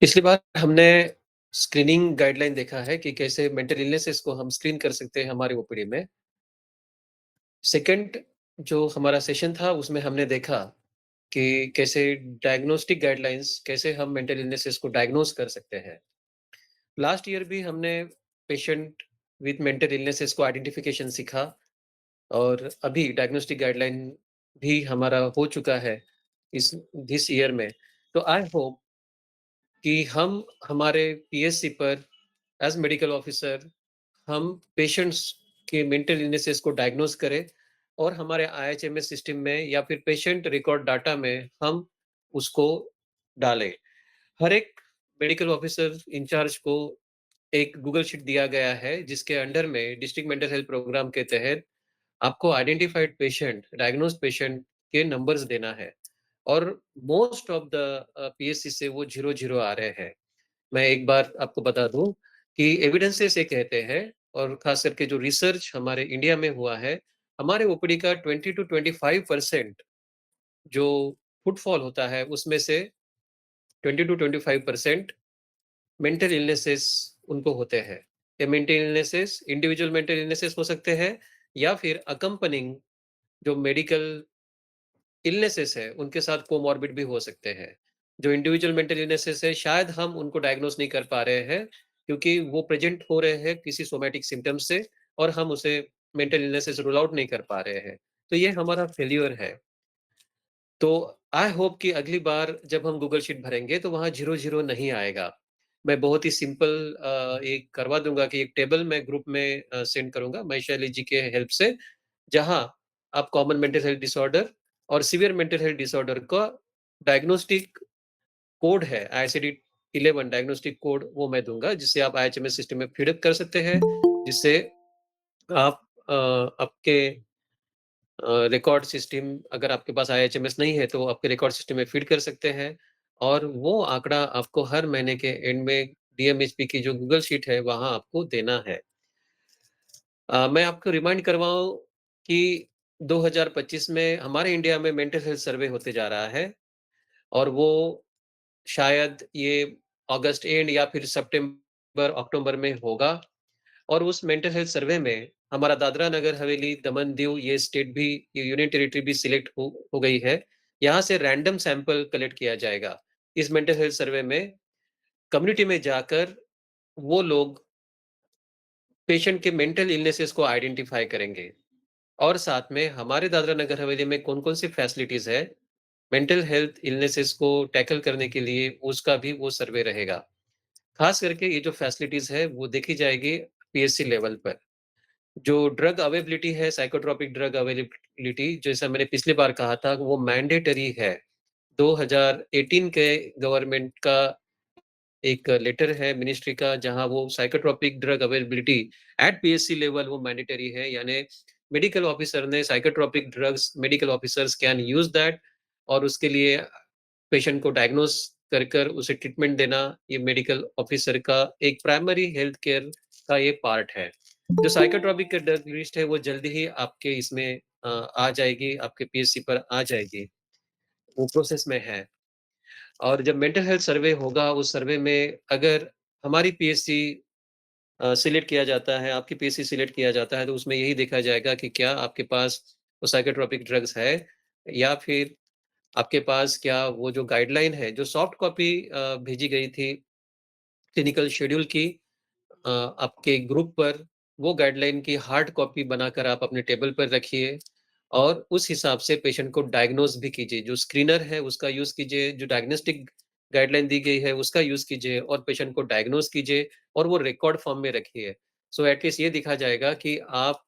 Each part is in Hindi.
पिछली बार हमने स्क्रीनिंग गाइडलाइन देखा है कि कैसे मेंटल इलनेसेस को हम स्क्रीन कर सकते हैं हमारे ओपीडी में। सेकंड जो हमारा सेशन था उसमें हमने देखा कि कैसे डायग्नोस्टिक गाइडलाइंस कैसे हम मेंटल इलनेसेस को डायग्नोस कर सकते हैं। लास्ट ईयर भी हमने पेशेंट विद मेंटल इलनेसेस को आइडेंटिफिकेशन सीखा और अभी डायग्नोस्टिक गाइडलाइन भी हमारा हो चुका है इस दिस ईयर में। तो आई होप कि हम हमारे पीएससी पर एज़ मेडिकल ऑफिसर हम पेशेंट्स के मेंटल इलनेसेस को डायग्नोस करें और हमारे आईएचएमएस सिस्टम में या फिर पेशेंट रिकॉर्ड डाटा में हम उसको डालें। हर एक मेडिकल ऑफिसर इंचार्ज को एक गूगल शीट दिया गया है जिसके अंडर में डिस्ट्रिक्ट मेंटल हेल्थ प्रोग्राम के तहत आपको आइडेंटिफाइड पेशेंट, डायग्नोस्ड पेशेंट के नंबर्स देना है और मोस्ट ऑफ द पीएससी से वो 0-0 आ रहे हैं। मैं एक बार आपको बता दूँ कि एविडेंसेस ये कहते हैं और ख़ास करके जो रिसर्च हमारे इंडिया में हुआ है, हमारे ओपीडी का 20 टू 25% जो फुटफॉल होता है, उसमें से 20 टू 25% मेंटल इलनेसेस उनको होते हैं। ये mental illnesses individual mental illnesses हो सकते हैं या फिर अकम्पनिंग जो मेडिकल इलनेसेस है, उनके साथ कोमॉर्बिड भी हो सकते हैं। जो इंडिविजुअल मेंटल इलनेसेस है, शायद हम उनको डायग्नोस नहीं कर पा रहे हैं, क्योंकि वो प्रेज़ेंट हो रहे हैं किसी सोमैटिक सिम्पटम्स से और हम उसे मेंटल इलनेसेस रूल आउट नहीं कर पा रहे हैं। तो ये हमारा फेल्योर है। तो आई होप कि अगली बार जब हम गूगल शीट भरेंगे, तो वहाँ 0-0 नहीं आएगा। मैं बहुत ही सिंपल एक करवा दूँगा कि एक टेबल मैं ग्रुप में सेंड करूँगा, महेश जी के हेल्प से, जहाँ आप कॉमन मेंटल हेल्थ डिसऑर्डर और सीवियर मेंटल हेल्थ डिसऑर्डर का डायग्नोस्टिक कोड है, आईसीडी-11 डायग्नोस्टिक कोड वो मैं दूँगा, जिससे आप आईएचएमएस सिस्टम में फीड अप कर सकते हैं, जिससे आप आपके रिकॉर्ड सिस्टम अगर आपके पास आईएचएमएस नहीं है, तो आपके रिकॉर्ड सिस्टम में फीड कर सकते हैं और वो आंकड़ा आपको हर महीने के एंड में डीएमएचपी की जो गूगल शीट है, वहाँ आपको देना है। मैं आपको रिमाइंड करवाऊँ कि 2025 में हमारे इंडिया में मेंटल हेल्थ सर्वे होते जा रहा है और वो शायद ये अगस्त एंड या फिर सितंबर अक्टूबर में होगा और उस मेंटल हेल्थ सर्वे में हमारा दादरा नगर हवेली, दमन दीव ये स्टेट भी ये यूनियन टेरिटरी भी सिलेक्ट हो गई है। यहाँ से रैंडम सैंपल कलेक्ट किया जाएगा। इस मेंटल हेल्थ सर्वे में कम्युनिटी में जाकर वो लोग पेशेंट के मेंटल इलनेसेस को आइडेंटिफाई करेंगे और साथ में हमारे दादरा नगर हवेली में कौन-कौन सी फैसिलिटीज़ है, मेंटल हेल्थ इलनेसेस को टैकल करने के लिए उसका भी वो सर्वे रहेगा। खास करके ये जो फैसिलिटीज़ है वो देखी जाएगी पीएचसी लेवल पर। जो ड्रग अवेलेबिलिटी है, साइकोट्रोपिक ड्रग अवेलेबिलिटी जैसा मैंने पिछली बार कहा था वो मैंडेटरी है। 2018 के गवर्नमेंट का एक लेटर है मिनिस्ट्री का जहाँ वो psychotropic drug availability at PHC level वो मैंडेटरी है यानी मेडिकल ऑफिसर ने psychotropic drugs medical officers can use that और उसके लिए पेशेंट को डायग्नोस कर उसे ट्रीटमेंट देना ये मेडिकल ऑफिसर का एक प्राइमरी हेल्थ केयर का ये पार्ट है। जो साइकोट्रोपिक ड्रग लिस्ट है वो जल्दी ही आपके इसमें आ जाएगी, आपके पीएचसी पर आ जाएगी, वो प्रोसेस में है। और जब मेंटल हेल्थ सर्वे होगा, उस सर्वे में अगर हमारी पीएचसी सिलेक्ट किया जाता है, आपकी पीएचसी सिलेक्ट किया जाता है, तो उसमें यही देखा जाएगा कि क्या आपके पास वो साइकोट्रोपिक ड्रग्स है या फिर आपके पास क्या वो जो गाइडलाइन है, जो सॉफ्ट कॉपी भेजी गई थी क्लिनिकल शेड्यूल की आपके ग्रुप पर वो गाइडलाइन की हार्ड कॉपी बनाकर आप अपने टेबल पर रखिए और उस हिसाब से पेशेंट को डायग्नोस भी कीजिए। जो स्क्रीनर है उसका यूज़ कीजिए, जो डायग्नोस्टिक गाइडलाइन दी गई है उसका यूज़ कीजिए और पेशेंट को डायग्नोस कीजिए और वो रिकॉर्ड फॉर्म में रखिए। सो एट लीस्ट ये दिखा जाएगा कि आप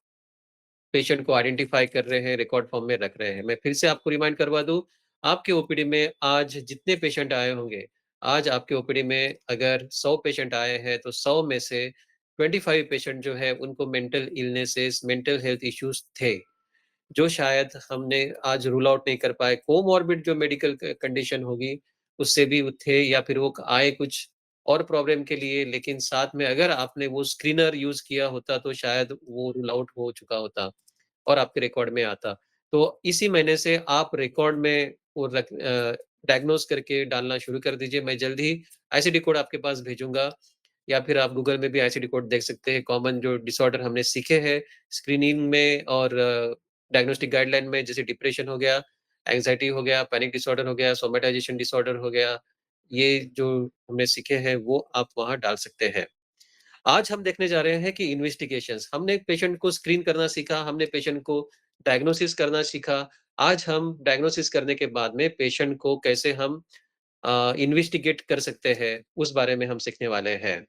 पेशेंट को आइडेंटिफ़ाई कर रहे हैं, रिकॉर्ड फॉर्म में रख रहे हैं। मैं फिर से आपको रिमाइंड करवा दूँ, आपके ओपीडी में आज जितने पेशेंट आए होंगे, आज आपके ओपीडी में अगर 100 पेशेंट आए हैं, तो 100 में से 25 पेशेंट जो है, उनको mental illnesses, mental health issues थे, जो शायद हमने आज रूल आउट नहीं कर पाए। कोमॉर्बिड जो मेडिकल कंडीशन होगी, उससे भी वो थे या फिर वो आए कुछ और प्रॉब्लम के लिए, लेकिन साथ में अगर आपने वो स्क्रीनर यूज़ किया होता, तो शायद वो रूल आउट हो चुका होता। और आपके रिकॉर्ड में आता। तो इसी महीने से आप रिकॉर्ड में वो डायग्नोज़ करके डालना शुरू कर दीजिए। मैं जल्द ही आईसीडी कोड आपके पास भेजूँगा या फिर आप गूगल में भी आईसीडी कोड देख सकते हैं। कॉमन जो डिसऑर्डर हमने सीखे हैं स्क्रीनिंग में और डायग्नोस्टिक गाइडलाइन में, जैसे डिप्रेशन हो गया, एंग्ज़ायटी हो गया, पैनिक डिसऑर्डर हो गया, सोमेटाइज़ेशन डिसऑर्डर हो गया, ये जो हमने सीखे हैं वो आप वहाँ डाल सकते हैं। आज हम देखने जा रहे हैं कि इन्वेस्टिगेशंस, हमने पेशेंट को स्क्रीन करना सीखा, हमने पेशेंट को डायग्नोसिस करना सीखा। आज हम डायग्नोसिस करने के बाद में पेशेंट को कैसे हम इन्वेस्टिगेट कर सकते हैं, उस बारे में हम सीखने वाले हैं।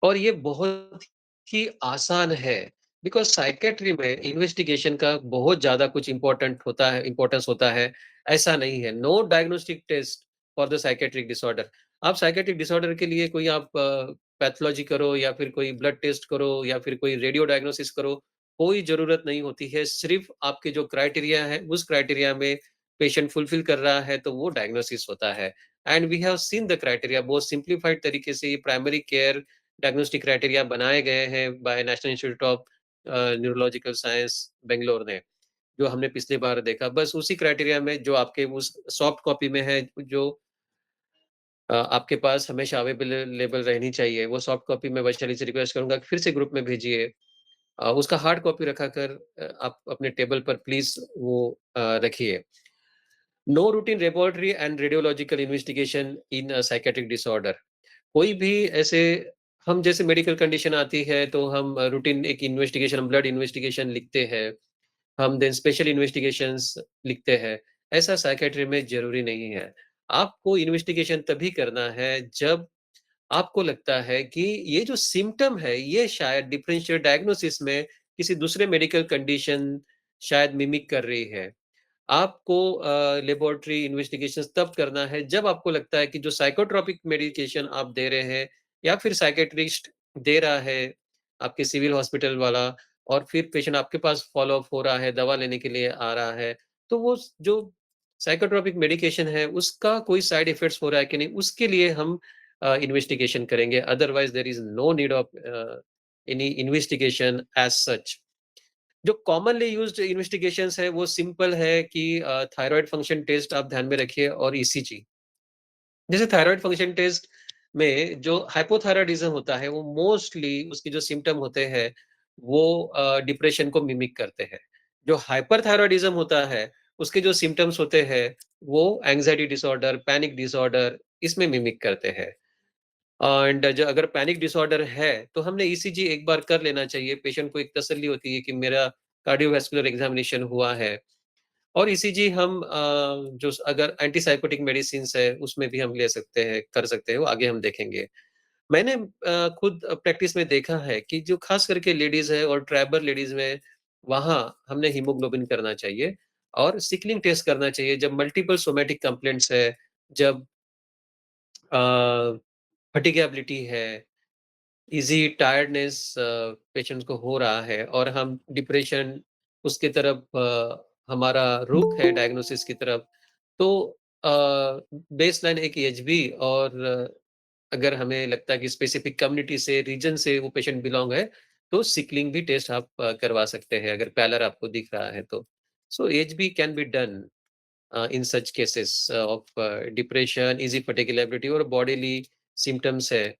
और ये बहुत ही आसान है, बिकॉज़ साइकियाट्री में इन्वेस्टिगेशन का बहुत ज़्यादा कुछ इम्पोर्टेंस होता है, ऐसा नहीं है। No diagnostic test for the psychiatric disorder. आप साइकियाट्रिक डिसऑर्डर के लिए कोई आप पैथोलॉजी करो या फिर कोई ब्लड टेस्ट करो या फिर कोई रेडियो डायग्नोसिस करो, कोई ज़रूरत नहीं होती है। सिर्फ़ आपके जो क्राइटेरिया है, उस क्राइटेरिया में पेशेंट फुलफिल कर रहा है, तो वो डायग्नोसिस होता है। And we have seen the criteria बहुत सिम्प्लिफाइड तरीके से ये प्राइमरी केयर डायग्नोस्टिक क्राइटेरिया बनाए गए हैं by national institute of neurological science Bangalore ने, जो हमने पिछली बार देखा। बस उसी क्राइटेरिया में जो आपके उस सॉफ्ट कॉपी में है, जो आपके पास हमेशा अवेलेबल रहनी चाहिए, वो सॉफ्ट कॉपी मैं वैशाली से रिक्वेस्ट करूँगा कि फिर से ग्रुप में भेजिए। उसका हार्ड कॉपी रखा कर आप अपने टेबल पर प्लीज़ वो रखिए। No routine laboratory and radiological investigation in psychiatric disorder. कोई भी ऐसे हम जैसे मेडिकल कंडीशन आती है तो हम रूटीन एक इन्वेस्टिगेशन, ब्लड इन्वेस्टिगेशन लिखते हैं, हम देन स्पेशल इन्वेस्टिगेशंस लिखते हैं। ऐसा साइकियाट्री में ज़रूरी नहीं है। आपको इन्वेस्टिगेशन तभी करना है जब आपको लगता है कि ये जो सिम्पटम है, ये शायद डिफरेंशियल डायग्नोसिस में किसी दूसरे मेडिकल कंडीशन शायद मिमिक कर रही है। आपको लेबोरेटरी इन्वेस्टिगेशंस तब करना है जब आपको लगता है कि जो साइकोट्रोपिक मेडिकेशन आप दे रहे हैं या फिर साइकियाट्रिस्ट दे रहा है, आपके सिविल हॉस्पिटल वाला, और फिर पेशेंट आपके पास फ़ॉलो अप हो रहा है, दवा लेने के लिए आ रहा है, तो वो जो साइकोट्रोपिक मेडिकेशन है, उसका कोई साइड इफ़ेक्ट्स हो रहा है कि नहीं, उसके लिए हम इन्वेस्टिगेशन करेंगे। Otherwise there is no need of any investigation as such. जो कॉमनली यूज्ड इन्वेस्टिगेशंस है वो सिंपल है कि थायरॉइड फंक्शन टेस्ट आप ध्यान में रखिए और ईसीजी। जैसे थायरॉइड फंक्शन टेस्ट में जो हाइपोथायरॉयडिज़्म होता है वो मोस्टली उसके जो सिम्पटम होते हैं वो डिप्रेशन को मिमिक करते हैं। जो हाइपरथायरॉयडिज़्म होता है उसके जो सिम्पटम्स होते हैं वो एंग्ज़ायटी डिसऑर्डर, पैनिक डिसऑर्डर, इसमें मिमिक करते हैं। एंड जो अगर पैनिक डिसऑर्डर है, तो हमने ईसीजी एक बार कर लेना चाहिए। पेशेंट को एक तसल्ली होती है कि मेरा कार्डियोवास्कुलर एग्ज़ामिनेशन हुआ है। और ईसीजी हम जो अगर एंटीसाइकोटिक मेडिसिन्स है, उसमें भी हम ले सकते हैं, कर सकते हैं, वो आगे हम देखेंगे। मैंने खुद प्रैक्टिस में देखा है कि जो ख़ास करके लेडीज़ है और ट्राइबल लेडीज़ में, वहाँ हमने हीमोग्लोबिन करना चाहिए और सिकलिंग टेस्ट करना चाहिए जब मल्टीपल सोमैटिक कंप्लेंट्स है, जब अ, फटीगेबिलिटी है, ईज़ी टायर्डनेस पेशेंट्स को हो रहा है और हम डिप्रेशन उसकी तरफ हमारा रुख है डायग्नोसिस की तरफ, तो अ, बेसलाइन एक एएचबी और अगर हमें लगता है कि स्पेसिफिक कम्युनिटी से, रीजन से वो पेशेंट बिलॉन्ग है, तो सिकलिंग भी टेस्ट आप करवा सकते हैं अगर पैलर आपको दिख रहा है तो। So AHB can be done in such cases of depression, easy fatigability और बॉडीली सिम्पटम्स है,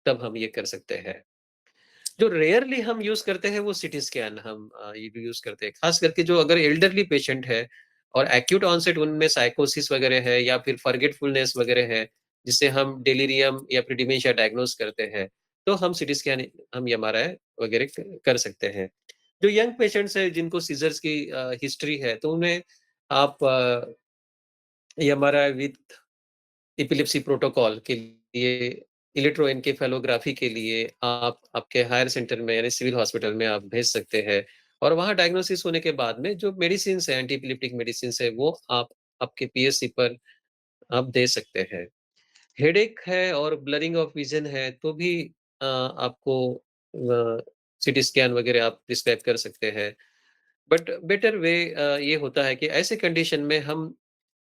तब हम ये कर सकते हैं। जो रेयरली हम यूज़ करते हैं वो सीटी स्कैन हम ये भी यूज़ करते हैं। ख़ास करके जो अगर एल्डरली पेशेंट है और एक्यूट ऑनसेट उनमें साइकोसिस वग़ैरह है या फिर फॉरगेटफुलनेस वग़ैरह है, जिससे हम डेलिरियम या फिर डिमेंशिया डायग्नोज़ करते हैं, तो हम सीटी स्कैन, हम एमआरआई वग़ैरह कर सकते हैं। जो यंग पेशेंट्स हैं जिनको सीज़र्स की हिस्ट्री है, तो उन्हें आप एमआरआई विथ एपिलेप्सी प्रोटोकॉल के लिए, इलेक्ट्रोएन्केफेलोग्राफी के लिए आप आपके हायर सेंटर में यानी सिविल हॉस्पिटल में आप भेज सकते हैं और वहाँ डायग्नोसिस होने के बाद में जो मेडिसिन्स हैं, एंटी एपिलेप्टिक मेडिसिन्स है, वो आप आपके पीएचसी पर आप दे सकते हैं। हेडेक है और ब्लरिंग ऑफ विज़न है, तो भी आपको सीटी स्कैन वगैरह आप प्रिस्क्राइब कर सकते हैं। बट बेटर वे ये होता है कि ऐसे कंडीशन में हम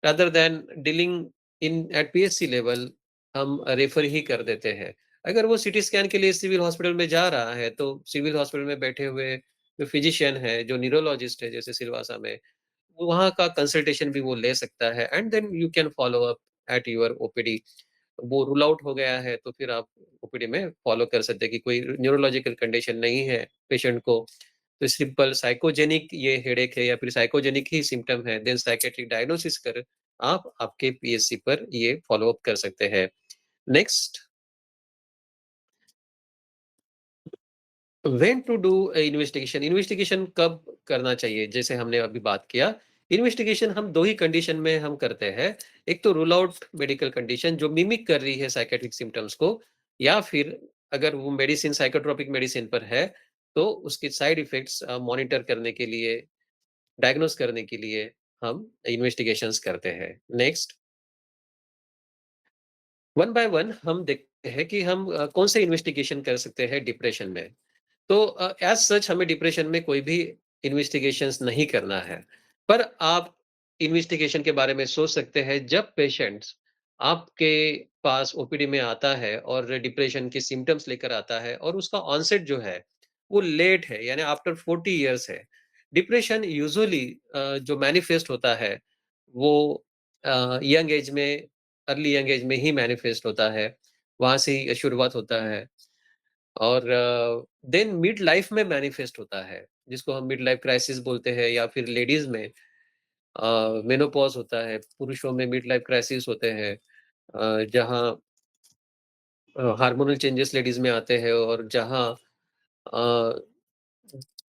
rather than dealing in at PHC level, हम रेफर ही कर देते हैं। अगर वो सीटी स्कैन के लिए सिविल हॉस्पिटल में जा रहा है, तो सिविल हॉस्पिटल में बैठे हुए जो फिजिशियन है, जो न्यूरोलॉजिस्ट है जैसे सिलवासा में, वहाँ का कंसल्टेशन भी वो ले सकता है and then you can follow up at your OPD. वो रूल आउट हो गया है तो फिर आप ओपीडी में फॉलो कर सकते हैं कि कोई न्यूरोलॉजिकल कंडीशन नहीं है पेशेंट को। तो सिंपल साइकोजेनिक ये हेडेक है या फिर साइकोजेनिक ही सिम्पटम है, देन साइकियाट्रिक डायग्नोसिस कर आप आपके पीएचसी पर ये फॉलो अप कर सकते हैं। Next, when to do investigation. Investigation कब करना चाहिए? जैसे हमने अभी बात किया, इन्वेस्टिगेशन हम 2 ही कंडीशन में हम करते हैं। एक तो रूल आउट मेडिकल कंडीशन जो मिमिक कर रही है साइकियाट्रिक सिम्पटम्स को, या फिर अगर वो मेडिसिन साइकोट्रोपिक मेडिसिन पर है, तो उसके साइड इफेक्ट्स मॉनिटर करने के लिए, डायग्नोस करने के लिए हम इन्वेस्टिगेशंस करते हैं। नेक्स्ट, वन बाय वन हम देखते हैं कि हम कौन से इन्वेस्टिगेशन कर सकते हैं डिप्रेशन में। तो एज़ सच हमें डिप्रेशन में कोई भी इन्वेस्टिगेशंस नहीं करना है। पर आप इन्वेस्टिगेशन के बारे में सोच सकते हैं जब पेशेंट्स आपके पास ओपीडी में आता है और डिप्रेशन के सिम्पटम्स लेकर आता है और उसका ऑनसेट जो है, वो लेट है यानी आफ्टर 40 इयर्स है। डिप्रेशन यूजुअली जो मैनिफेस्ट होता है, वो यंग एज में, अर्ली यंग एज में ही मैनिफेस्ट होता है। वहाँ से ही शुरुआत होता है। और देन मिड लाइफ में मैनिफेस्ट होता है, जिसको हम मिड लाइफ क्राइसिस बोलते हैं, या फिर लेडीज में मेनोपॉज होता है, पुरुषों में मिड लाइफ क्राइसिस होते हैं, जहाँ हार्मोनल चेंजेस लेडीज में आते हैं, और जहाँ अ,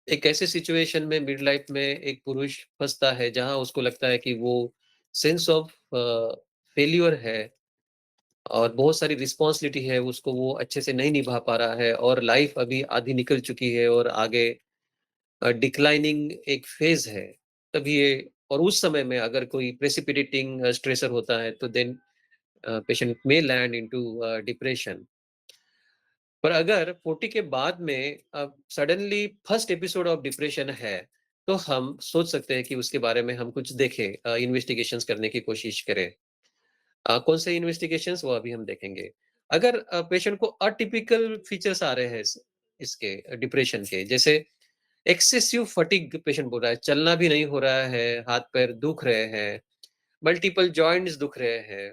एक ऐसे सिचुएशन में मिड लाइफ में एक पुरुष फंसता है जहाँ उसको लगता है कि वो सेंस ऑफ फेल्योर है और बहुत सारी रिस्पॉन्सिबिलिटी है, उसको वो अच्छे से नहीं निभा पा रहा है और लाइफ अभी आधी निकल चुकी है और आगे डिक्लाइनिंग एक फेज है। तब ये, और उस समय में अगर कोई प्रेसिपिटेटिंग स्ट्रेसर होता है तो देन पेशेंट में लैंड इनटू डिप्रेशन। पर अगर 40 के बाद में suddenly first episode of depression है, तो हम सोच सकते हैं कि उसके बारे में हम कुछ देखें, इन्वेस्टिगेशंस करने की कोशिश करें। कौन से इन्वेस्टिगेशंस, वो अभी हम देखेंगे। अगर पेशेंट को अटिपिकल फीचर्स आ रहे हैं इसके डिप्रेशन के, जैसे एक्सेसिव फटीग पेशेंट बोल रहा है, चलना भी नहीं हो रहा है, हाथ-पैर दुख रहे हैं, मल्टीपल जॉइंट्स दुख रहे हैं,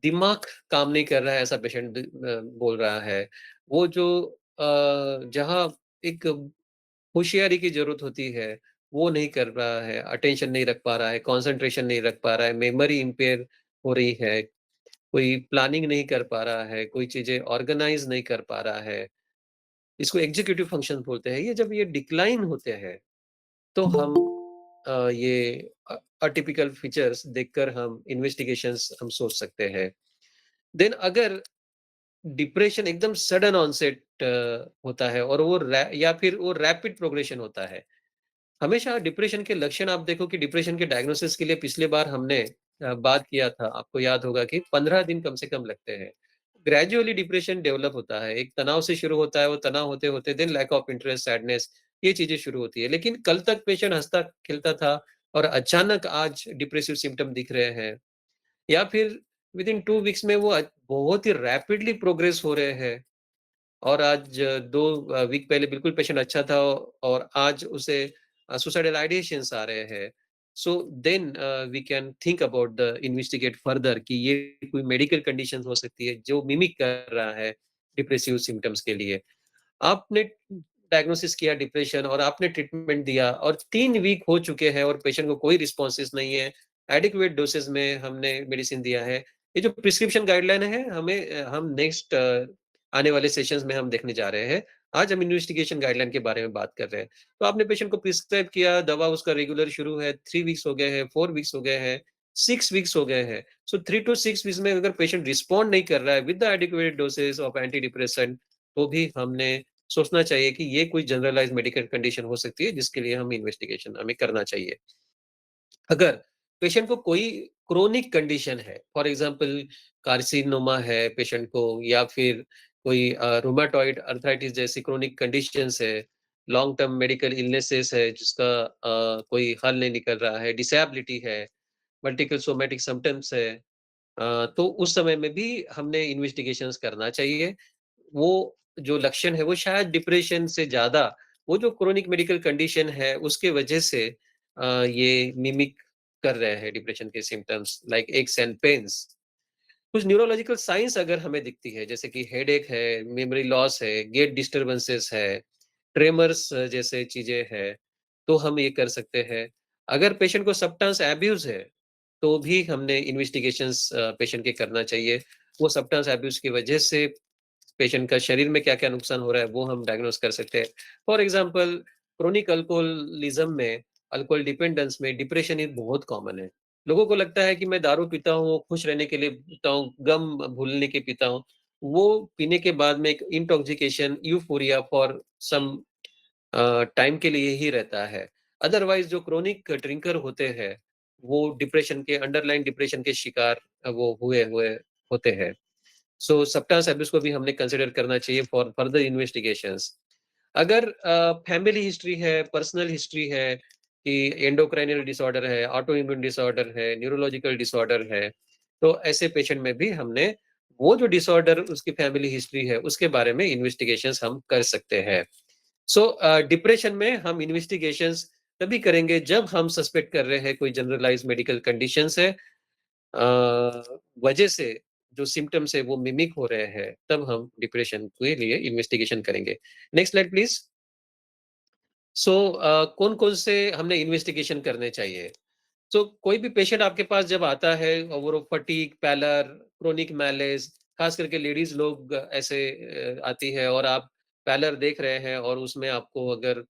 दिमाग काम नहीं कर रहा है, ऐसा पेशेंट बोल रहा है। वो जो जहाँ एक होशियारी की ज़रूरत होती है, वो नहीं कर रहा है, अटेंशन नहीं रख पा रहा है, कंसंट्रेशन नहीं रख पा रहा है, मेमोरी इम्पेयर हो रही है, कोई प्लानिंग नहीं कर पा रहा है, कोई चीज़ें ऑर्गनाइज़ नहीं कर पा रहा है। इसको एग्ज़ीक्यूटिव फंक्शन बोलते हैं। ये जब ये डिक्लाइन होते हैं, तो हम ये अटिपिकल फीचर्स देखकर हम इन्वेस्टिगेशंस हम सोच सकते हैं। देन अगर डिप्रेशन एकदम सडन ऑनसेट होता है और वो या फिर वो रैपिड प्रोग्रेशन होता है। हमेशा डिप्रेशन के लक्षण आप देखो कि डिप्रेशन के डायग्नोसिस के लिए पिछली बार हमने बात किया था, आपको याद होगा कि 15 दिन कम से कम लगते हैं। ग्रेजुअली डिप्रेशन डेवलप होता है, एक तनाव से शुरू होता है, वो तनाव होते-होते then lack of interest, sadness, ये चीज़ें शुरू होती है। लेकिन कल तक पेशेंट हँसता-खेलता था और अचानक आज डिप्रेसिव सिम्पटम दिख रहे हैं, या फिर विदिन 2 वीक्स में वो बहुत ही रैपिडली प्रोग्रेस हो रहे हैं। और आज 2 वीक पहले बिल्कुल पेशेंट अच्छा था और आज उसे सुसाइडल आइडिएशंस आ रहे हैं। So then we can think about the investigate further कि ये कोई मेडिकल कंडीशन हो सकती है जो मिमिक कर रहा है डिप्रेसिव सिम्पटम्स के लिए। आपने डायग्नोसिस किया डिप्रेशन और आपने ट्रीटमेंट दिया और 3 वीक हो चुके हैं और पेशेंट को कोई रिस्पॉन्सेज़ नहीं है। एडिक्वेट डोसेज़ में हमने मेडिसिन दिया है। ये जो प्रिस्क्रिप्शन गाइडलाइन है, हम नेक्स्ट आने वाले सेशंस में हम देखने जा रहे हैं। आज हम इन्वेस्टिगेशन गाइडलाइन के बारे में बात कर रहे हैं। तो आपने पेशेंट को प्रिस्क्राइब किया, दवा उसका रेगुलर शुरू है, 3 वीक्स हो गए हैं, 4 वीक्स हो गए हैं, 6 वीक्स हो गए हैं। सो 3 टू 6 वीक्स में अगर पेशेंट रिस्पॉन्ड नहीं कर रहा है with the adequate dosage of anti depressant, तो भी हमने सोचना चाहिए कि ये कोई जनरलाइज़्ड मेडिकल कंडीशन हो सकती है जिसके लिए हम इन्वेस्टिगेशन हमें करना चाहिए। अगर पेशेंट को कोई क्रोनिक कंडीशन है, फॉर एग्जांपल कार्सिनोमा है पेशेंट को, या फिर कोई रूमेटॉइड अर्थराइटिस जैसी क्रोनिक कंडीशंस है, लॉन्ग टर्म मेडिकल इलनेसेस है जिसका कोई हल नहीं निकल रहा है, डिसेबिलिटी है, मल्टीपल सोमैटिक सिम्पटम्स है, तो उस समय में भी हमने इन्वेस्टिगेशंस करना चाहिए। वो जो लक्षण है वो शायद डिप्रेशन से ज़्यादा वो जो क्रोनिक मेडिकल कंडीशन है उसके वजह से ये मिमिक कर रहे हैं डिप्रेशन के symptoms like x and pains. कुछ न्यूरोलॉजिकल साइन्स अगर हमें दिखती है, जैसे कि हेडेक है, मेमोरी लॉस है, गेट डिस्टर्बेंसेस है, ट्रेमर्स जैसे चीज़ें हैं, तो हम ये कर सकते हैं। अगर पेशेंट को सब्सटेंस अब्यूज़ है, तो भी हमने इन्वेस्टिगेशंस पेशेंट के करना चाहिए। वो सब्सटेंस अब्यूज़ की वजह से पेशेंट का शरीर में क्या-क्या नुकसान हो रहा है, वो हम डायग्नोज़ कर सकते हैं। फॉर एग्ज़ाम्पल क्रोनिक अल्कोहलिज़्म में, अल्कोहल डिपेंडेंस में डिप्रेशन एक बहुत कॉमन है। लोगों को लगता है कि मैं दारू पीता हूँ, खुश रहने के लिए पीता हूँ, गम भूलने के पीता हूँ। वो पीने के बाद में एक intoxication, euphoria for some time के लिए ही रहता है। अदरवाइज़ जो क्रोनिक ड्रिंकर होते हैं, वो डिप्रेशन के अंडरलाइन डिप्रेशन के शिकार वो हुए हुए होते हैं। सो सब्टास अब्यूज़ को भी हमने कंसीडर करना चाहिए फॉर फर्दर इन्वेस्टिगेशंस। अगर फैमिली हिस्ट्री है, पर्सनल हिस्ट्री है कि एंडोक्राइनल डिसऑर्डर है, ऑटो इम्यून डिसऑर्डर है, न्यूरोलॉजिकल डिसऑर्डर है, तो ऐसे पेशेंट में भी हमने वो जो डिसऑर्डर उसकी फैमिली हिस्ट्री है, उसके बारे में इन्वेस्टिगेशंस हम कर सकते हैं। सो डिप्रेशन में हम इन्वेस्टिगेशंस तभी करेंगे जब हम सस्पेक्ट कर रहे हैं कोई जनरलाइज़्ड मेडिकल कंडीशंस है, वजह से जो सिम्पटम्स है वो मिमिक हो रहे हैं, तब हम डिप्रेशन के लिए इन्वेस्टिगेशन करेंगे। Next slide please. सो कौन-कौन से हमने इन्वेस्टिगेशन करने चाहिए? सो कोई भी पेशेंट आपके पास जब आता है और वो फटीग, पैलर, क्रोनिक मैलेस, खास करके लेडीज़ लोग ऐसे आती है और आप पैलर देख रहे हैं और उसमें आपको अगर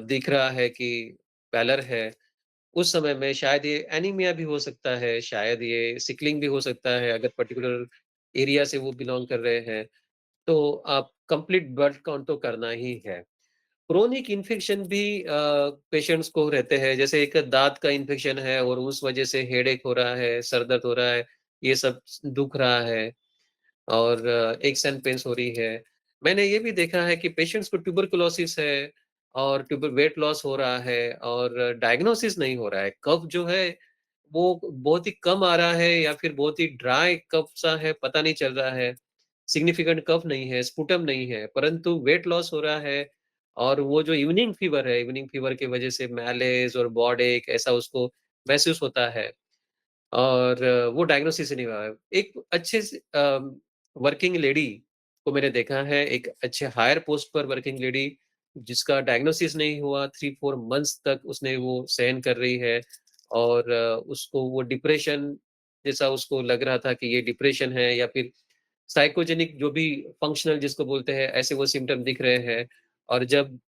दिख रहा है कि पैलर है, उस समय में शायद ये एनीमिया भी हो सकता है, शायद ये सिकलिंग भी हो सकता है अगर पर्टिकुलर एरिया से वो बिलॉन्ग कर रहे हैं, तो आप कंप्लीट ब्लड काउंट तो करना ही है। क्रोनिक इन्फेक्शन भी पेशेंट्स को रहते हैं, जैसे एक दाँत का इन्फेक्शन है और उस वजह से हेडेक हो रहा है, सर दर्द हो रहा है, ये सब दुख रहा है और एक्स एंड पेन्स हो रही है। मैंने ये भी देखा है कि पेशेंट्स को ट्यूबरकुलोसिस है और ट्यूबर वेट लॉस हो रहा है और डायग्नोसिस नहीं हो रहा है। कफ जो है, वो बहुत ही कम आ रहा है या फिर बहुत ही ड्राई कफ सा है, पता नहीं चल रहा है। सिग्निफिकेंट कफ नहीं है, स्पुटम नहीं है, परंतु वेट लॉस हो रहा है और वो जो इवनिंग फीवर है, इवनिंग फीवर की वजह से मैलेज़ और बॉड एक ऐसा उसको महसूस होता है और वो डायग्नोसिस ही नहीं हुआ है। एक अच्छे से वर्किंग लेडी को मैंने देखा है, एक अच्छे हायर पोस्ट पर वर्किंग लेडी जिसका डायग्नोसिस नहीं हुआ, 3-4 मंथ्स तक उसने वो सहन कर रही है और उसको वो डिप्रेशन जैसा उसको लग रहा था कि ये डिप्रेशन है या फिर साइकोजेनिक जो भी फंक्शनल जिसको बोलते हैं, ऐसे वो सिम्पटम दिख रहे हैं और जब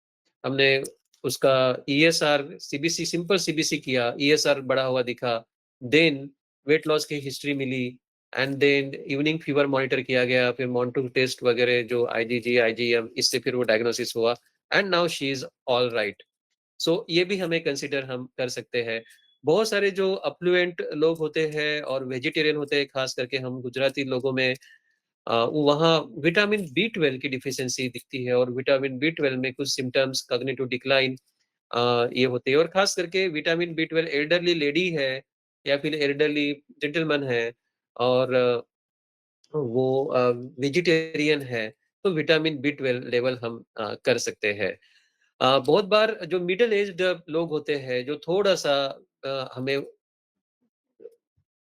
हमने उसका ईएसआर, सीबीसी सिंपल सीबीसी किया, ईएसआर बढ़ा हुआ दिखा, देन वेट लॉस की हिस्ट्री मिली and then evening fever monitor किया गया, फिर मॉन्टूर टेस्ट वगैरह जो आईजीजी, आईजीएम इससे फिर वो डायग्नोसिस हुआ and now she is all right. So ये भी हमें कंसीडर हम कर सकते हैं। बहुत सारे जो अफ्लुएंट लोग होते हैं और वेजिटेरियन होते हैं, खास करके हम गुजराती लोगों में वहाँ विटामिन बी 12 की डिफिशियंसी दिखती है और विटामिन बी 12 में कुछ सिम्पटम्स कॉग्निटिव डिक्लाइन ये होती है और खास करके विटामिन बी 12 एल्डरली लेडी है या फिर एल्डरली जेंटलमैन है और वो वेजिटेरियन है, तो विटामिन बी 12 लेवल हम कर सकते हैं। बहुत बार जो मिडल एज्ड लोग होते हैं, जो थोड़ा-सा हमें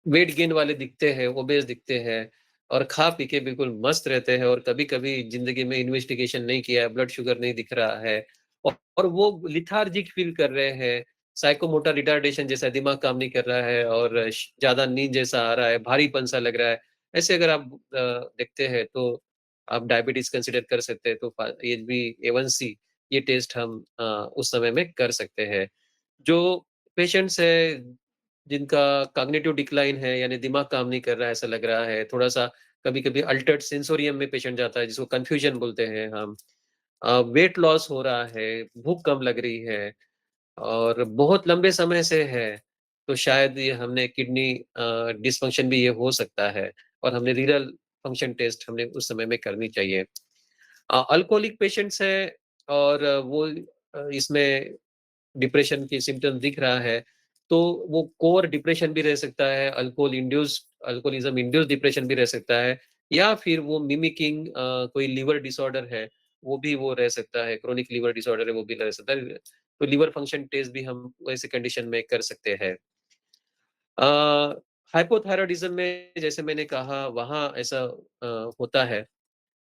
वेट गेन वाले दिखते हैं, ओबेस दिखते हैं और खा-पी के बिल्कुल मस्त रहते हैं और कभी-कभी ज़िंदगी में इन्वेस्टिगेशन नहीं किया है, ब्लड शुगर नहीं दिख रहा है और वो लेथार्जिक फ़ील कर रहे हैं, साइकोमोटर रिटार्डेशन जैसा दिमाग काम नहीं कर रहा है और ज़्यादा नींद जैसा आ रहा है, भारीपन-सा लग रहा है। ऐसे अगर आप देखते हैं तो आप डायबिटीज़ कंसीडर कर सकते हैं, तो HbA1c ये टेस्ट हम उस समय में कर सकते हैं। जो पेशेंट्स हैं, जिनका कॉग्निटिव डिक्लाइन है, यानी दिमाग काम नहीं कर रहा है, ऐसा लग रहा है, थोड़ा-सा कभी-कभी अल्टर्ड सेंसोरियम में पेशेंट जाता है, जिसको कन्फ्यूजन बोलते हैं हम। वेट लॉस हो रहा है, भूख कम लग रही है और बहुत लंबे समय से है, तो शायद ये हमने किडनी डिसफंक्शन भी ये हो सकता है और हमने रीनल फंक्शन टेस्ट हमने उस समय में करनी चाहिए। अल्कोहलिक पेशेंट्स हैं और वो इसमें डिप्रेशन की सिम्पटम दिख रहा है, तो वो कोर डिप्रेशन भी रह सकता है, अल्कोहलिज़्म इंड्यूस्ड डिप्रेशन भी रह सकता है या फिर वो मिमिकिंग कोई लिवर डिसऑर्डर है, वो भी वो रह सकता है, क्रोनिक लिवर डिसऑर्डर है, वो भी रह सकता है। तो लिवर फंक्शन टेस्ट भी हम वैसे कंडीशन में कर सकते हैं। अ, हाइपोथायरॉयडिज़्म में जैसे मैंने कहा वहाँ ऐसा होता है,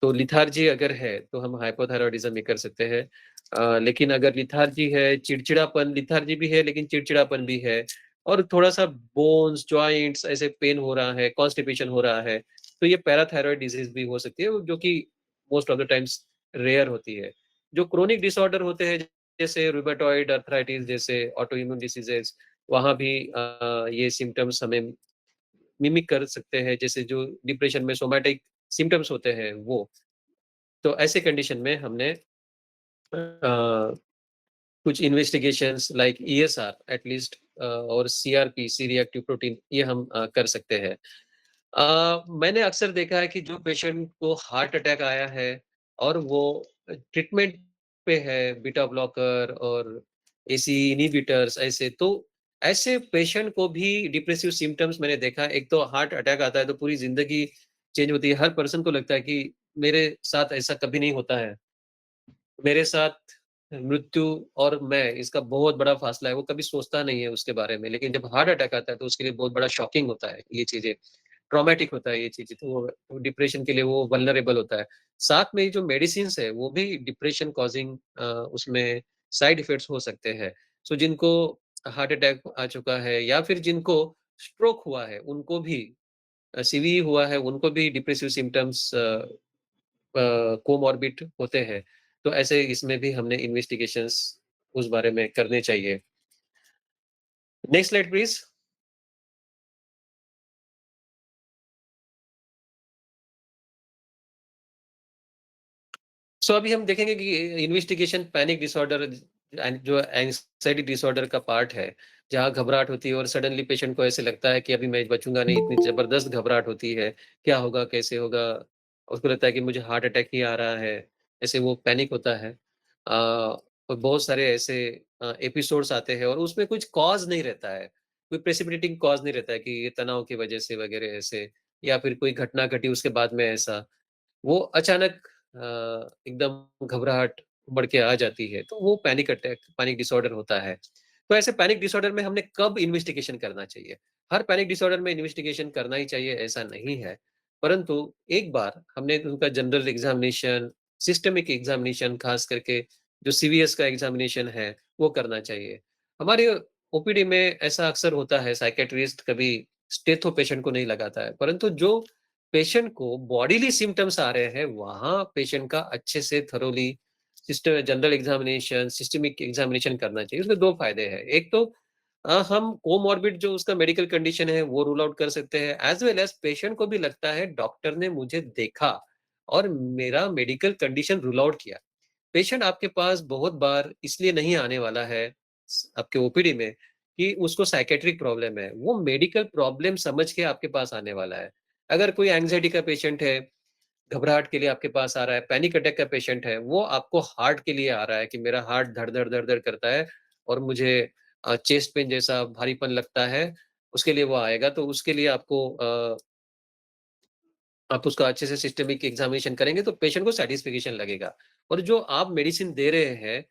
तो लिथार्जी अगर है, तो हम हाइपोथायरॉयडिज़्म भी कर सकते हैं। लेकिन अगर लिथार्जी है, चिड़चिड़ापन लिथार्जी भी है लेकिन चिड़चिड़ापन भी है और थोड़ा-सा बोन्स, जॉइंट्स ऐसे पेन हो रहा है, कॉन्स्टिपेशन हो रहा है, तो ये पैराथायरॉइड डिज़ीज़ भी हो सकती है, जो कि most of the times rare होती है। जो क्रोनिक डिसऑर्डर होते हैं, जैसे रूमेटॉइड अर्थराइटिस जैसे ऑटो इम्यून डिसीज़ेज़, वहाँ भी ये सिम्पटम्स हमें मिमिक कर सकते हैं, जैसे जो डिप्रेशन में सोमैटिक सिम्पटम्स होते हैं वो। तो ऐसे कंडीशन में हमने कुछ इन्वेस्टिगेशंस लाइक ईएसआर एटलीस्ट और सीआरपी सी रिएक्टिव प्रोटीन ये हम कर सकते हैं। मैंने अक्सर देखा है कि जो पेशेंट को हार्ट अटैक आया है और वो ट्रीटमेंट पे है बीटा ब्लॉकर और एसी इनहिबिटर्स ऐसे, तो ऐसे पेशेंट को भी डिप्रेसिव सिम्पटम्स मैंने देखा है। एक तो हार्ट अटैक आता है तो पूरी ज़िंदगी चेंज होती है। हर पर्सन को लगता है कि मेरे साथ ऐसा कभी नहीं होता है। मेरे साथ मृत्यु और मैं इसका बहुत बड़ा फ़ासला है, वो कभी सोचता नहीं है उसके बारे में। लेकिन जब हार्ट अटैक आता है तो उसके लिए बहुत बड़ा शॉकिंग होता है ये चीज़ें, ट्रॉमेटिक होता है ये चीज़ें, तो वो डिप्रेशन के लिए वो वल्नरेबल होता है। साथ में ये जो मेडिसिन्स है वो भी डिप्रेशन कॉज़िंग उसमें साइड इफ़ेक्ट्स हो सकते हैं। सो जिनको हार्ट अटैक आ चुका है या फिर जिनको स्ट्रोक हुआ है, उनको भी सीवीई हुआ है, उनको भी डिप्रेसिव सिम्पटम्स कोमॉर्बिड होते हैं, तो ऐसे इसमें भी हमने इन्वेस्टिगेशंस उस बारे में करने चाहिए। Next slide please. सो अभी हम देखेंगे कि इन्वेस्टिगेशन पैनिक डिसऑर्डर जो एंग्जायटी डिसऑर्डर का पार्ट है, जहाँ घबराहट होती है और सडनली पेशेंट को ऐसे लगता है कि अभी मैं बचूँगा नहीं, इतनी ज़बरदस्त घबराहट होती है, क्या होगा, कैसे होगा? उसको लगता है कि मुझे हार्ट अटैक ही आ रहा है, ऐसे वो पैनिक होता है। और बहुत सारे ऐसे एपिसोड्स आते हैं और उसमें कुछ कॉज़ नहीं रहता है, कोई प्रेसिपिटेटिंग कॉज़ नहीं रहता है कि ये तनाव की वजह से वगैरह ऐसे या फिर कोई घटना घटी उसके बाद में ऐसा। वो अचानक एकदम घबराहट बढ़ के आ जाती है, तो वो पैनिक अटैक, पैनिक डिसऑर्डर होता है। तो ऐसे पैनिक डिसऑर्डर में हमने कब इन्वेस्टिगेशन करना चाहिए? हर पैनिक डिसऑर्डर में इन्वेस्टिगेशन करना ही चाहिए ऐसा नहीं है, परंतु एक बार हमने उनका जनरल एग्ज़ामिनेशन, सिस्टमिक एग्ज़ामिनेशन ख़ास करके जो सीवीएस का एग्ज़ामिनेशन है, वो करना चाहिए। हमारे ओपीडी में ऐसा अक्सर होता है, साइकियाट्रिस्ट कभी स्टेथो पेशेंट को नहीं लगाता है, परंतु जो पेशेंट को बॉडीली सिम्पटम्स आ रहे हैं, वहाँ पेशेंट का अच्छे से thoroughly general examination, systemic examination करना चाहिए। उसमें 2 फ़ायदे हैं। एक तो हम कोमॉर्बिड जो उसका मेडिकल कंडीशन है, वो रूल आउट कर सकते हैं, एज़ वेल एज़ पेशेंट को भी लगता है डॉक्टर ने मुझे देखा और मेरा मेडिकल कंडीशन रूल आउट किया। पेशेंट आपके पास बहुत बार इसलिए नहीं आने वाला है आपके ओपीडी में कि उसको साइकियाट्रिक प्रॉब्लम है, वो मेडिकल प्रॉब्लम समझ के आपके पास आने वाला है। अगर कोई एंग्जायटी का पेशेंट है, घबराहट के लिए आपके पास आ रहा है, पैनिक अटैक का पेशेंट है, वो आपको हार्ट के लिए आ रहा है कि मेरा हार्ट धड़-धड़, धड़-धड़ करता है और मुझे चेस्ट पेन जैसा भारीपन लगता है, उसके लिए वो आएगा। तो उसके लिए आपको आप उसका अच्छे से सिस्टमिक एग्ज़ामिनेशन करेंगे तो पेशेंट को सैटिस्फैक्शन लगेगा। और जो आप मेडिसिन दे रहे हैं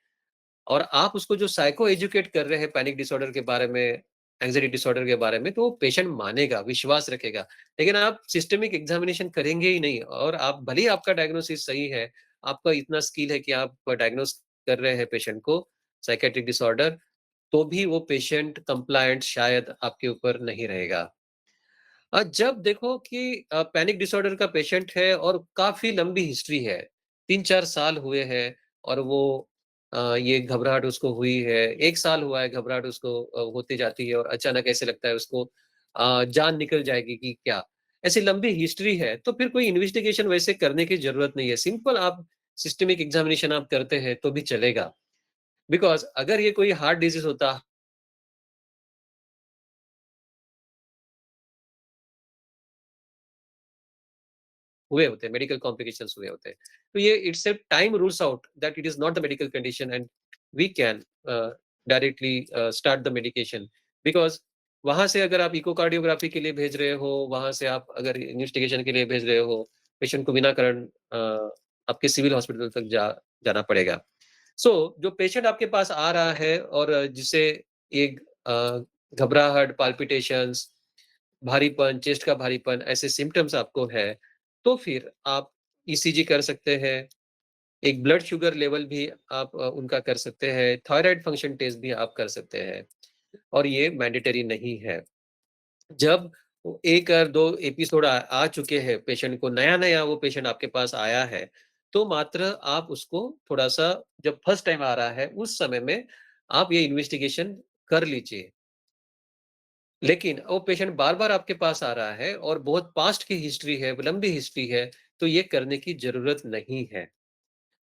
और आप उसको जो साइको एजुकेट कर रहे हैं पैनिक डिसऑर्डर के बारे में, एंग्ज़ायटी डिसऑर्डर के बारे में, तो वो पेशेंट मानेगा, विश्वास रखेगा। लेकिन आप सिस्टमिक एग्ज़ामिनेशन करेंगे ही नहीं और आप भले ही आपका डायग्नोसिस सही है, आपका इतना स्किल है कि आप डायग्नोस कर रहे हैं पेशेंट को साइकियाट्रिक डिसऑर्डर, तो भी वो पेशेंट कंप्लायंट शायद आपके ऊपर नहीं रहेगा। जब देखो कि पैनिक डिसऑर्डर का पेशेंट है और काफ़ी लंबी हिस्ट्री है, 3-4 साल हुए हैं और वो ये घबराहट उसको हुई है, 1 साल हुआ है घबराहट उसको होती जाती है और अचानक ऐसे लगता है उसको जान निकल जाएगी कि क्या? ऐसी लंबी हिस्ट्री है, तो फिर कोई इन्वेस्टिगेशन वैसे करने की ज़रूरत नहीं है। सिंपल आप सिस्टमिक एक्ज़ामिनेशन आप करते हैं तो भी चलेगा। बिकॉज़ अगर ये कोई हार्ट डिज़ीज़ होता हुए होते हैं, मेडिकल कॉम्प्लिकेशंस हुए होते हैं। तो ये itself time rules out that it is not the medical condition and we can directly start the medication because वहाँ से अगर आप इकोकार्डियोग्राफी के लिए भेज रहे हो, वहाँ से आप अगर इन्वेस्टिगेशन के लिए भेज रहे हो, पेशेंट को बिना कारण आपके सिविल हॉस्पिटल तक जाना पड़ेगा। सो जो पेशेंट आपके पास आ रहा है और जिसे एक घबराहट, पाल्पिटेशंस, भारीपन, चेस्ट का भारीपन ऐसे सिम्पटम्स आपको है, तो फिर आप ईसीजी कर सकते हैं। एक ब्लड शुगर लेवल भी आप उनका कर सकते हैं, थायरॉइड फंक्शन टेस्ट भी आप कर सकते हैं और ये मैंडेटरी नहीं है। जब वो 1 और 2 एपिसोड आ चुके हैं, पेशेंट को नया-नया वो पेशेंट आपके पास आया है, तो मात्र आप उसको थोड़ा-सा जब फर्स्ट टाइम आ रहा है, उस समय में आप ये इन्वेस्टिगेशन कर लीजिए। लेकिन वो पेशेंट बार-बार आपके पास आ रहा है और बहुत पास्ट की हिस्ट्री है, लंबी हिस्ट्री है, तो ये करने की ज़रूरत नहीं है।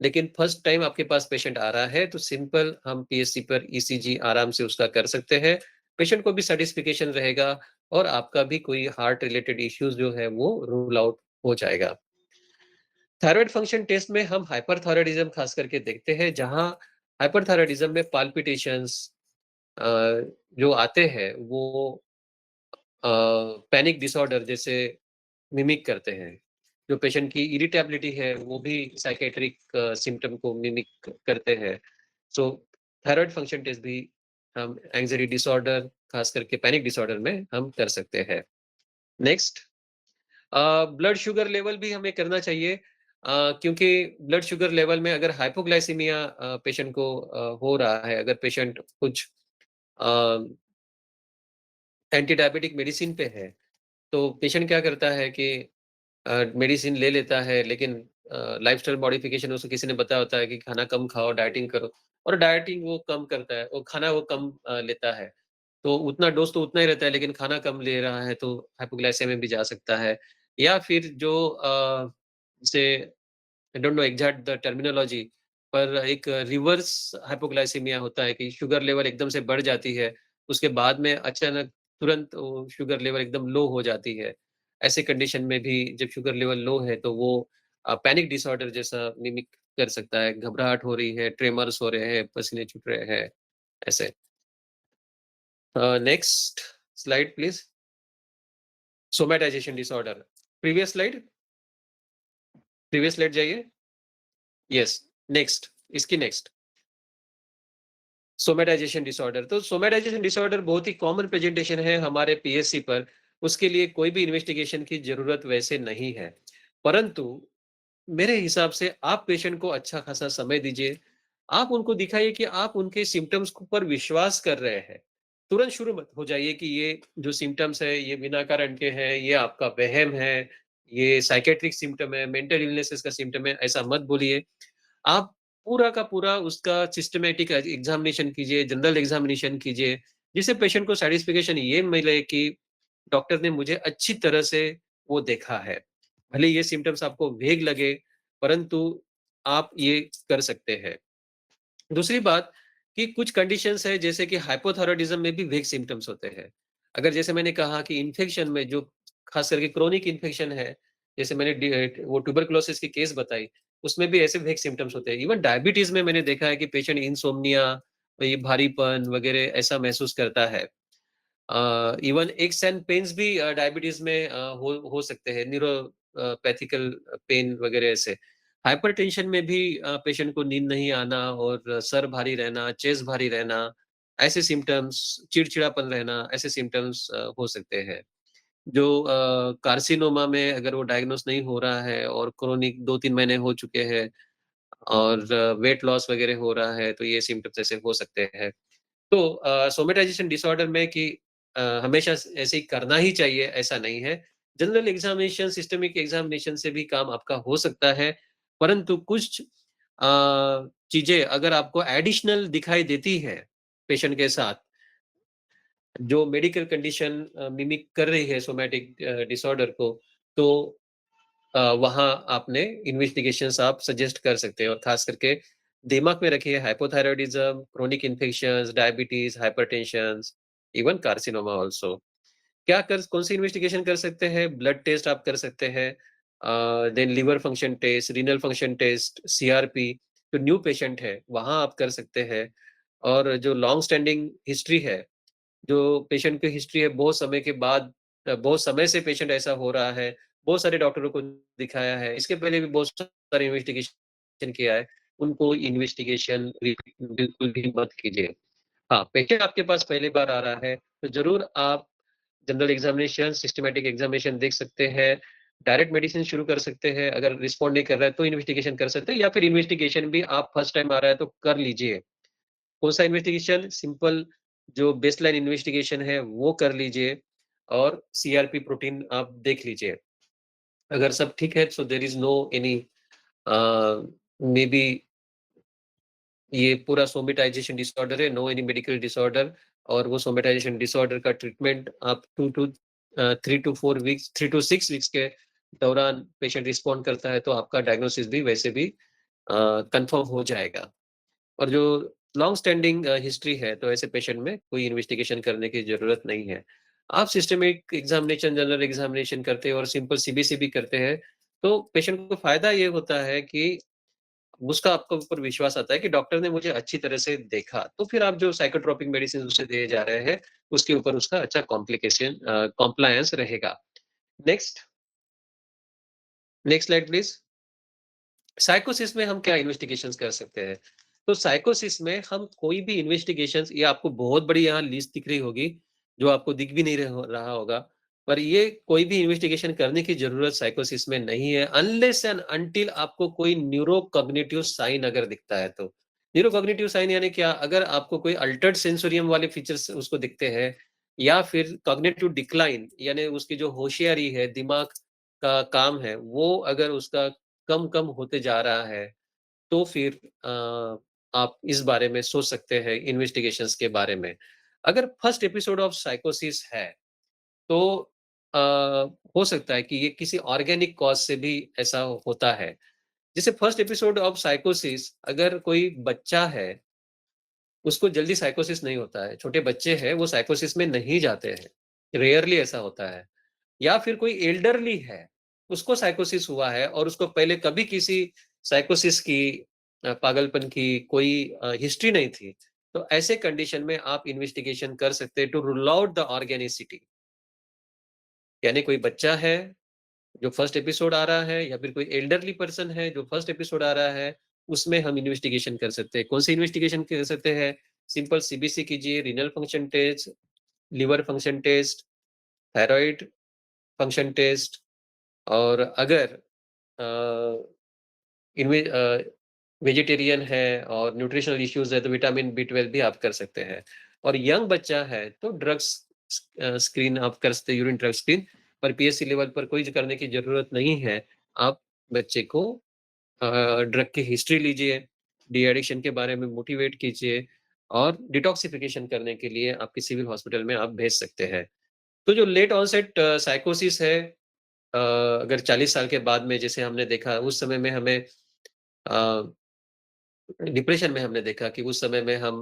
लेकिन फर्स्ट टाइम आपके पास पेशेंट आ रहा है, तो सिंपल हम पीएससी पर ईसीजी आराम से उसका कर सकते हैं। पेशेंट को भी सैटिस्फैक्शन रहेगा और आपका भी कोई हार्ट रिलेटेड इश्यूज़ जो है वो रूल आउट हो जाएगा। थायरॉइड फंक्शन टेस्ट में हम हाइपरथायरॉयडिज़्म खास करके देखते हैं, जहाँ हाइपरथायरॉयडिज़्म में पाल्पिटेशंस अ, जो आते हैं वो अ, पैनिक डिसऑर्डर जैसे मिमिक करते हैं। जो पेशेंट की इरिटेबिलिटी है, वो भी साइकियाट्रिक सिम्पटम को मिमिक करते हैं। सो थायरॉइड फंक्शन टेस्ट भी हम एंग्ज़ायटी डिसऑर्डर, खास करके पैनिक डिसऑर्डर में हम कर सकते हैं। नेक्स्ट ब्लड शुगर लेवल भी हमें करना चाहिए क्योंकि ब्लड शुगर लेवल में अगर हाइपोग्लाइसीमिया पेशेंट को हो रहा है, अगर पेशेंट कुछ अ, एंटी डायबिटिक मेडिसिन पे है, तो पेशेंट क्या करता है कि मेडिसिन ले लेता है लेकिन लाइफ़स्टाइल मॉडिफ़िकेशन उसको किसी ने बताया होता है कि खाना कम खाओ, डाइटिंग करो और डाइटिंग वो कम करता है, वो खाना वो कम लेता है। तो उतना डोज़ तो उतना ही रहता है लेकिन खाना कम ले रहा है तो हाइपोग्लाइसेमिया में भी जा सकता है। या फिर जो जैसे I don't know exact the terminology पर एक रिवर्स हाइपोग्लाइसीमिया होता है कि शुगर लेवल एकदम से बढ़ जाती है, उसके बाद में अचानक तुरंत वो शुगर लेवल एकदम लो हो जाती है। ऐसे कंडीशन में भी जब शुगर लेवल लो है तो वो पैनिक डिसऑर्डर जैसा मिमिक कर सकता है, घबराहट हो रही है, ट्रेमर्स हो रहे हैं, पसीने छूट रहे हैं, ऐसे। Next slide please. Somatisation disorder. Previous slide जाइए। यस, नेक्स्ट, इसकी नेक्स्ट। सोमेटाइजेशन डिसऑर्डर तो सोमेटाइजेशन डिसऑर्डर बहुत ही कॉमन प्रेजेंटेशन है हमारे पीएससी पर। उसके लिए कोई भी इन्वेस्टिगेशन की ज़रूरत वैसे नहीं है। परंतु मेरे हिसाब से आप पेशेंट को अच्छा खासा समय दीजिए। आप उनको दिखाइए कि आप उनके सिम्पटम्स पर विश्वास कर रहे हैं। तुरंत शुरू मत हो जाइए कि ये जो सिम्पटम्स है ये बिना कारण के हैं, ये आपका वहम है, ये साइकियाट्रिक सिम्पटम है, मेंटल इलनेसेस का सिम्पटम है, ऐसा मत बोलिए। आप पूरा का पूरा उसका सिस्टमैटिक एग्ज़ामिनेशन कीजिए, जनरल एग्ज़ामिनेशन कीजिए, जिससे पेशेंट को सैटिस्फैक्शन ये मिले कि डॉक्टर ने मुझे अच्छी तरह से वो देखा है। भले ये सिम्पटम्स आपको वेग लगे, परंतु आप ये कर सकते हैं। दूसरी बात कि कुछ कंडीशंस है जैसे कि हाइपोथायरॉयडिज़्म में भी वेग सिम्पटम्स होते हैं। अगर जैसे मैंने कहा कि इन्फेक्शन में जो ख़ास करके क्रोनिक इन्फेक्शन है, जैसे मैंने वो ट्यूबरकुलोसिस की केस बताई, उसमें भी ऐसे वेग सिम्पटम्स होते हैं। इवन डायबिटीज़ में मैंने देखा है कि पेशेंट इनसोम्निया, ये भारीपन वग़ैरह ऐसा महसूस करता है। इवन एक्स एंड पेन्स भी डायबिटीज़ में हो सकते हैं, पैथिकल पेन वगैरह ऐसे। हाइपरटेंशन में भी पेशेंट को नींद नहीं आना और सर भारी रहना, चेस्ट भारी रहना, ऐसे सिम्पटम्स, चिड़चिड़ापन रहना, ऐसे सिम्पटम्स हो सकते हैं। जो कार्सिनोमा में अगर वो डायग्नोस नहीं हो रहा है और क्रोनिक 2-3 महीने हो चुके हैं और वेट लॉस वगैरह हो रहा है, तो ये सिम्पटम्स ऐसे हो सकते हैं। तो सोमेटाइजेशन डिसऑर्डर में कि हमेशा ऐसे ही करना ही चाहिए, ऐसा नहीं है। जनरल एग्ज़ामिनेशन, सिस्टमिक एग्ज़ामिनेशन से भी काम आपका हो सकता है, परंतु कुछ चीज़ें अगर आपको एडिशनल दिखाई देती है पेशेंट के साथ, जो मेडिकल कंडीशन मिमिक कर रही है सोमैटिक डिसऑर्डर को, तो वहाँ आपने इन्वेस्टिगेशंस आप सजेस्ट कर सकते हो और ख़ास करके दिमाग में रखिए hypothyroidism, chronic infections, diabetes, hypertensions, even carcinoma also. क्या कर कौन-सी इन्वेस्टिगेशन कर सकते हैं? ब्लड टेस्ट आप कर सकते हैं। Then liver function test, renal function test, CRP, जो न्यू पेशेंट है, वहाँ आप कर सकते हैं। और जो लॉन्ग स्टैंडिंग हिस्ट्री है, जो पेशेंट की हिस्ट्री है बहुत समय के बाद बहुत समय से पेशेंट ऐसा हो रहा है, बहुत सारे डॉक्टरों को दिखाया है, इसके पहले भी बहुत सारे इन्वेस्टिगेशन किया है। उनको इन्वेस्टिगेशन बिल्कुल भी मत कीजिए। हाँ, पेशेंट आपके पास पहली बार आ रहा है, तो ज़रूर आप जनरल एग्ज़ामिनेशन, सिस्टमैटिक एग्ज़ामिनेशन देख सकते हैं, डायरेक्ट मेडिसिन शुरू कर सकते हैं, अगर रिस्पॉन्ड नहीं कर रहा है तो इन्वेस्टिगेशन कर सकते हैं या फिर इन्वेस्टिगेशन भी आप फर्स्ट टाइम आ रहा है तो कर लीजिए। कौन-सा इन्वेस्टिगेशन? सिंपल जो बेसलाइन इन्वेस्टिगेशन है वो कर लीजिए और सीआरपी प्रोटीन आप देख लीजिए। अगर सब ठीक है so there is no any uh, maybe ये पूरा सोमेटाइजेशन डिसऑर्डर है, नो एनी मेडिकल डिसऑर्डर और वो सोमेटाइजेशन डिसऑर्डर का ट्रीटमेंट आप 3 टू 4 वीक्स 3 टू 6 वीक्स के दौरान पेशेंट रिस्पॉन्ड करता है, तो आपका डायग्नोसिस भी वैसे भी कन्फर्म हो जाएगा। और जो लॉन्ग स्टैंडिंग हिस्ट्री है, तो ऐसे पेशेंट में कोई इन्वेस्टिगेशन करने की ज़रूरत नहीं है। आप सिस्टमिक एग्ज़ामिनेशन, जनरल एग्ज़ामिनेशन करते हैं और सिंपल सीबीसी भी करते हैं, तो पेशेंट को फ़ायदा ये होता है कि उसका आपके ऊपर विश्वास आता है कि डॉक्टर ने मुझे अच्छी तरह से देखा, तो फिर आप जो साइकोट्रोपिक मेडिसिन उसे दिए जा रहे हैं, उसके ऊपर उसका अच्छा कॉम्प्लायंस रहेगा। Next, next slide please. साइकोसिस में हम क्या इन्वेस्टिगेशंस कर सकते हैं? तो साइकोसिस में हम कोई भी इन्वेस्टिगेशंस ये आपको बहुत बड़ी यहाँ लिस्ट दिख रही होगी, जो आपको दिख भी नहीं रहा होगा। पर ये कोई भी इन्वेस्टिगेशन करने की ज़रूरत साइकोसिस में नहीं है अनलेस एंड अंटिल आपको कोई न्यूरोकॉग्निटिव साइन अगर दिखता है तो। न्यूरोकॉग्निटिव साइन यानी क्या? अगर आपको कोई अल्टर्ड सेंसोरियम वाले फीचर्स उसको दिखते हैं या फिर कॉग्निटिव डिक्लाइन यानी उसकी जो होशियारी है, दिमाग का काम है, वो अगर उसका कम-कम होते जा रहा है, तो फिर आप इस बारे में सोच सकते हैं इन्वेस्टिगेशंस के बारे में। अगर फर्स्ट एपिसोड ऑफ साइकोसिस है, तो अ, हो सकता है कि ये किसी ऑर्गेनिक कॉज़ से भी ऐसा होता है। जैसे फर्स्ट एपिसोड ऑफ साइकोसिस अगर कोई बच्चा है, उसको जल्दी साइकोसिस नहीं होता है। छोटे बच्चे हैं, वो साइकोसिस में नहीं जाते हैं। रेयरली ऐसा होता है। या फिर कोई एल्डरली है, उसको साइकोसिस हुआ है और उसको पहले कभी किसी साइकोसिस की पागलपन की कोई हिस्ट्री नहीं थी। तो ऐसे कंडीशन में आप इन्वेस्टिगेशन कर सकते हैं टू रूल आउट द ऑर्गेनिसिटी। यानी कोई बच्चा है जो फर्स्ट एपिसोड आ रहा है या फिर कोई एल्डरली पर्सन है जो फर्स्ट एपिसोड आ रहा है, उसमें हम इन्वेस्टिगेशन कर सकते हैं। कौन सी इन्वेस्टिगेशन कर सकते हैं? सिंपल सीबीसी कीजिए, renal function test, liver function test, thyroid function test और अगर अ, इनमें वेजिटेरियन है और न्यूट्रिशनल इश्यूज़ है तो विटामिन बी 12 भी आप कर सकते हैं। और यंग बच्चा है तो ड्रग्स स्क्रीन आप कर सकते हैं, यूरिन ड्रग स्क्रीन, पर पीएचसी लेवल पर कोई करने की ज़रूरत नहीं है। आप बच्चे को ड्रग की हिस्ट्री लीजिए, डी एडिक्शन के बारे में मोटिवेट कीजिए और डिटॉक्सिफिकेशन करने के लिए आपके सिविल हॉस्पिटल में आप भेज सकते हैं। तो जो लेट ऑनसेट साइकोसिस है, अगर 40 साल के बाद में जैसे हमने देखा उस समय में हमें अ, डिप्रेशन में हमने देखा कि उस समय में हम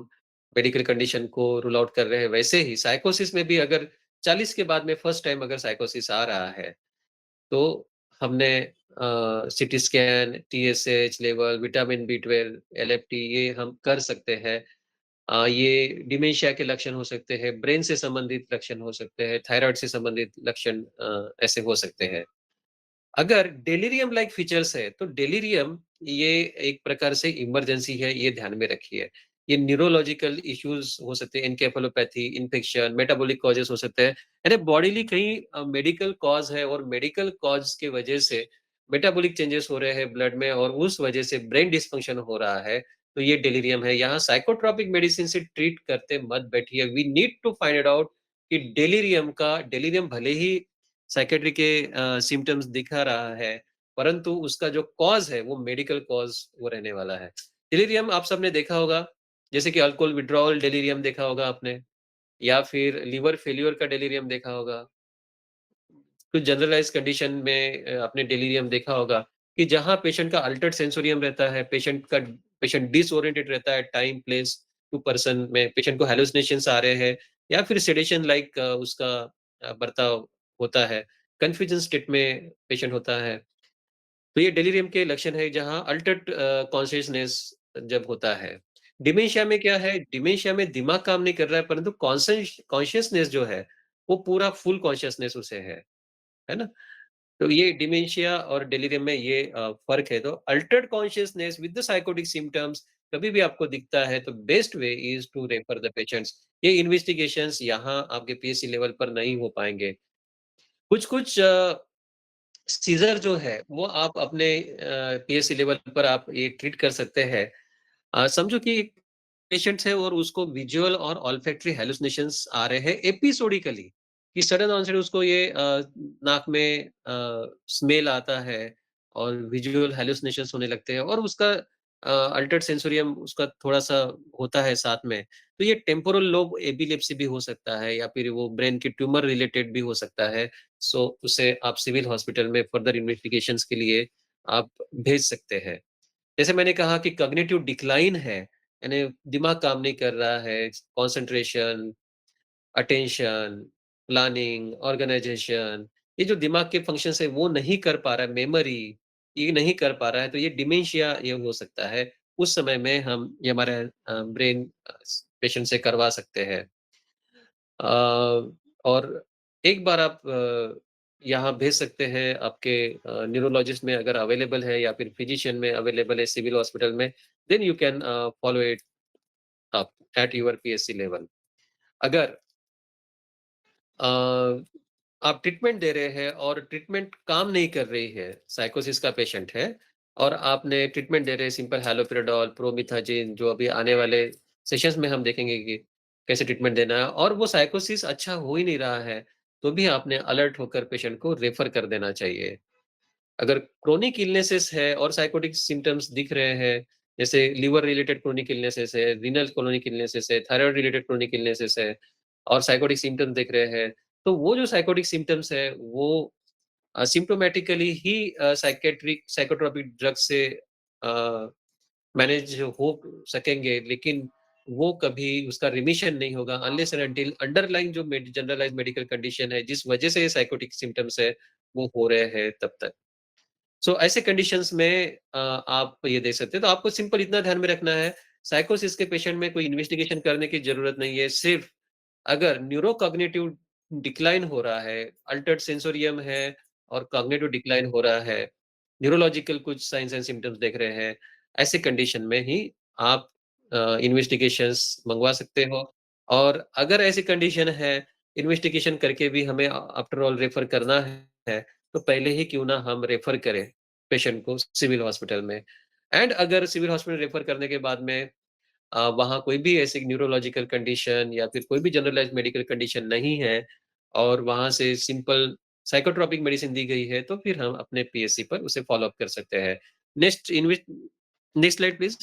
मेडिकल कंडीशन को रूल आउट कर रहे हैं, वैसे ही साइकोसिस में भी अगर 40 के बाद में फर्स्ट टाइम अगर साइकोसिस आ रहा है, तो हमने CT scan, TSH level, vitamin B 12, LFT ये हम कर सकते हैं। ये डिमेंशिया के लक्षण हो सकते हैं, ब्रेन से संबंधित लक्षण हो सकते हैं, थायरॉइड से संबंधित लक्षण ऐसे हो सकते हैं। अगर डेलिरियम लाइक फीचर्स है, तो डेलिरियम ये एक प्रकार से इमरजेंसी है, ये ध्यान में रखिए। ये न्यूरोलॉजिकल इश्यूज़ हो सकते हैं, एन्केफेलोपैथी, इन्फेक्शन, मेटाबॉलिक कॉजेज़ हो सकते हैं। यानी बॉडीली कहीं मेडिकल कॉज़ है और मेडिकल कॉज़ की वजह से मेटाबॉलिक चेंजेस हो रहे हैं ब्लड में और उस वजह से ब्रेन डिसफंक्शन हो रहा है, तो ये डेलिरियम है। यहाँ साइकोट्रोपिक मेडिसिन से ट्रीट करते मत बैठिए। We need to find it out कि डेलिरियम भले ही साइकियाट्री के सिम्पटम्स दिखा रहा है, परंतु उसका जो कॉज़ है, वो मेडिकल कॉज़ वो रहने वाला है। डिलीरियम आप सबने देखा होगा, जैसे कि अल्कोहल विथड्रॉवल डिलीरियम देखा होगा आपने या फिर लिवर फेल्योर का डिलीरियम देखा होगा। कुछ जनरलाइज़ कंडीशन में आपने डिलीरियम देखा होगा कि जहाँ पेशेंट का अल्टर्ड सेंसोरियम रहता है, पेशेंट डिसओरिएंटेड रहता है टाइम, प्लेस टू पर्सन में, पेशेंट को हैलुसिनेशंस आ रहे हैं या फिर सेडेशन लाइक उसका बर्ताव होता है, कन्फ्यूजन स्टेट में पेशेंट होता है। तो ये डेलिरियम के लक्षण है जहाँ अल्टर्ड कॉन्शियसनेस जब होता है। डिमेंशिया में क्या है, डिमेंशिया में दिमाग काम नहीं कर रहा है परंतु कॉन्शियसनेस जो है, वो पूरा फुल कॉन्शियसनेस उसे है ना? तो ये डिमेंशिया और डेलिरियम में ये फ़र्क है। तो altered consciousness with the psychotic symptoms कभी भी आपको दिखता है तो best way is to refer the patients. ये इन्वेस्टिगेशंस यहाँ आपके पीएचसी लेवल पर नहीं हो पाएँगे। कुछ-कुछ सीज़र जो है वो आप अपने पीएचसी लेवल पर आप ये ट्रीट कर सकते हैं। समझो कि एक पेशेंट है और उसको विजुअल और ऑल्फैक्टरी हैलुसिनेशंस आ रहे हैं एपिसोडिकली, कि सडन ऑनसेट उसको ये नाक में स्मेल आता है और विजुअल हैलुसिनेशंस होने लगते हैं और उसका अल्टर्ड सेंसोरियम उसका थोड़ा-सा होता है साथ में। तो ये टेम्पोरल लोब एपिलेप्सी भी हो सकता है या फिर वो ब्रेन की ट्यूमर रिलेटेड भी हो सकता है। सो उसे आप सिविल हॉस्पिटल में फर्दर इन्वेस्टिगेशंस के लिए आप भेज सकते हैं। जैसे मैंने कहा कि कॉग्निटिव डिक्लाइन है, यानी दिमाग काम नहीं कर रहा है, कंसंट्रेशन, अटेंशन, प्लानिंग, ऑर्गनाइजेशन, ये जो दिमाग के फंक्शंस है वो नहीं कर पा रहा है, मेमोरी ये नहीं कर पा रहा है, तो ये डिमेंशिया ये हो सकता है। उस समय में हम ये हमारा ब्रेन पेशेंट से करवा सकते हैं। और एक बार आप यहाँ भेज सकते हैं आपके न्यूरोलॉजिस्ट में अगर अवेलेबल है या फिर फिजिशियन में अवेलेबल है सिविल हॉस्पिटल में, then you can follow it up at your PHC level. अगर अ, आप ट्रीटमेंट दे रहे हैं और ट्रीटमेंट काम नहीं कर रही है, साइकोसिस का पेशेंट है और आपने ट्रीटमेंट दे रहे हैं सिंपल हैलोपेरिडोल, प्रोमिथाजिन जो अभी आने वाले सेशंस में हम देखेंगे कि कैसे ट्रीटमेंट देना है और वो साइकोसिस अच्छा हो ही नहीं रहा है, तो भी आपने अलर्ट होकर पेशेंट को रेफर कर देना चाहिए। अगर क्रोनिक इलनेसेस है और साइकोटिक सिम्पटम्स दिख रहे हैं, जैसे लिवर रिलेटेड क्रोनिक इलनेसेस है, रीनल क्रोनिक इलनेसेस है, थायराइड रिलेटेड क्रोनिक इलनेसेस है और साइकोटिक सिम्पटम्स दिख रहे हैं, तो वो जो साइकोटिक सिम्पटम्स है, वो सिम्प्टोमैटिकली ही साइकियाट्रिक साइकोट्रोपिक ड्रग से अ, मैनेज हो सकेंगे, लेकिन वो कभी उसका रिमिशन नहीं होगा अनलेस एंड अंटिल अंडरलाइंग जो जनरलाइज्ड मेडिकल कंडीशन है, जिस वजह से ये साइकोटिक सिम्पटम्स है, वो हो रहे हैं तब तक। ऐसे कंडीशंस में आप ये देख सकते हैं। तो आपको सिंपल इतना ध्यान में रखना है, साइकोसिस के पेशेंट में कोई इन्वेस्टिगेशन करने की ज़रूरत नहीं है। सिर्फ़ अगर न्यूरोकॉग्निटिव डिक्लाइन हो रहा है, अल्टर्ड सेंसोरियम है और कॉग्निटिव डिक्लाइन हो रहा है, न्यूरोलॉजिकल कुछ साइन्स एंड सिम्पटम्स देख रहे हैं, ऐसे कंडीशन में ही आप इन्वेस्टिगेशंस मँगवा सकते हो और अगर ऐसी कंडीशन है, इन्वेस्टिगेशन करके भी हमें आफ्टर ऑल रेफ़र करना है, तो पहले ही क्यों ना हम रेफ़र करें पेशेंट को सिविल हॉस्पिटल में। एंड अगर सिविल हॉस्पिटल रेफ़र करने के बाद में वहाँ कोई भी ऐसी न्यूरोलॉजिकल कंडीशन या फिर कोई भी जनरलाइज़्ड मेडिकल कंडीशन नहीं है और वहाँ से सिंपल साइकोट्रोपिक मेडिसिन दी गई है, तो फिर हम अपने पीएचसी पर उसे फ़ॉलो अप कर सकते हैं। Next next slide please.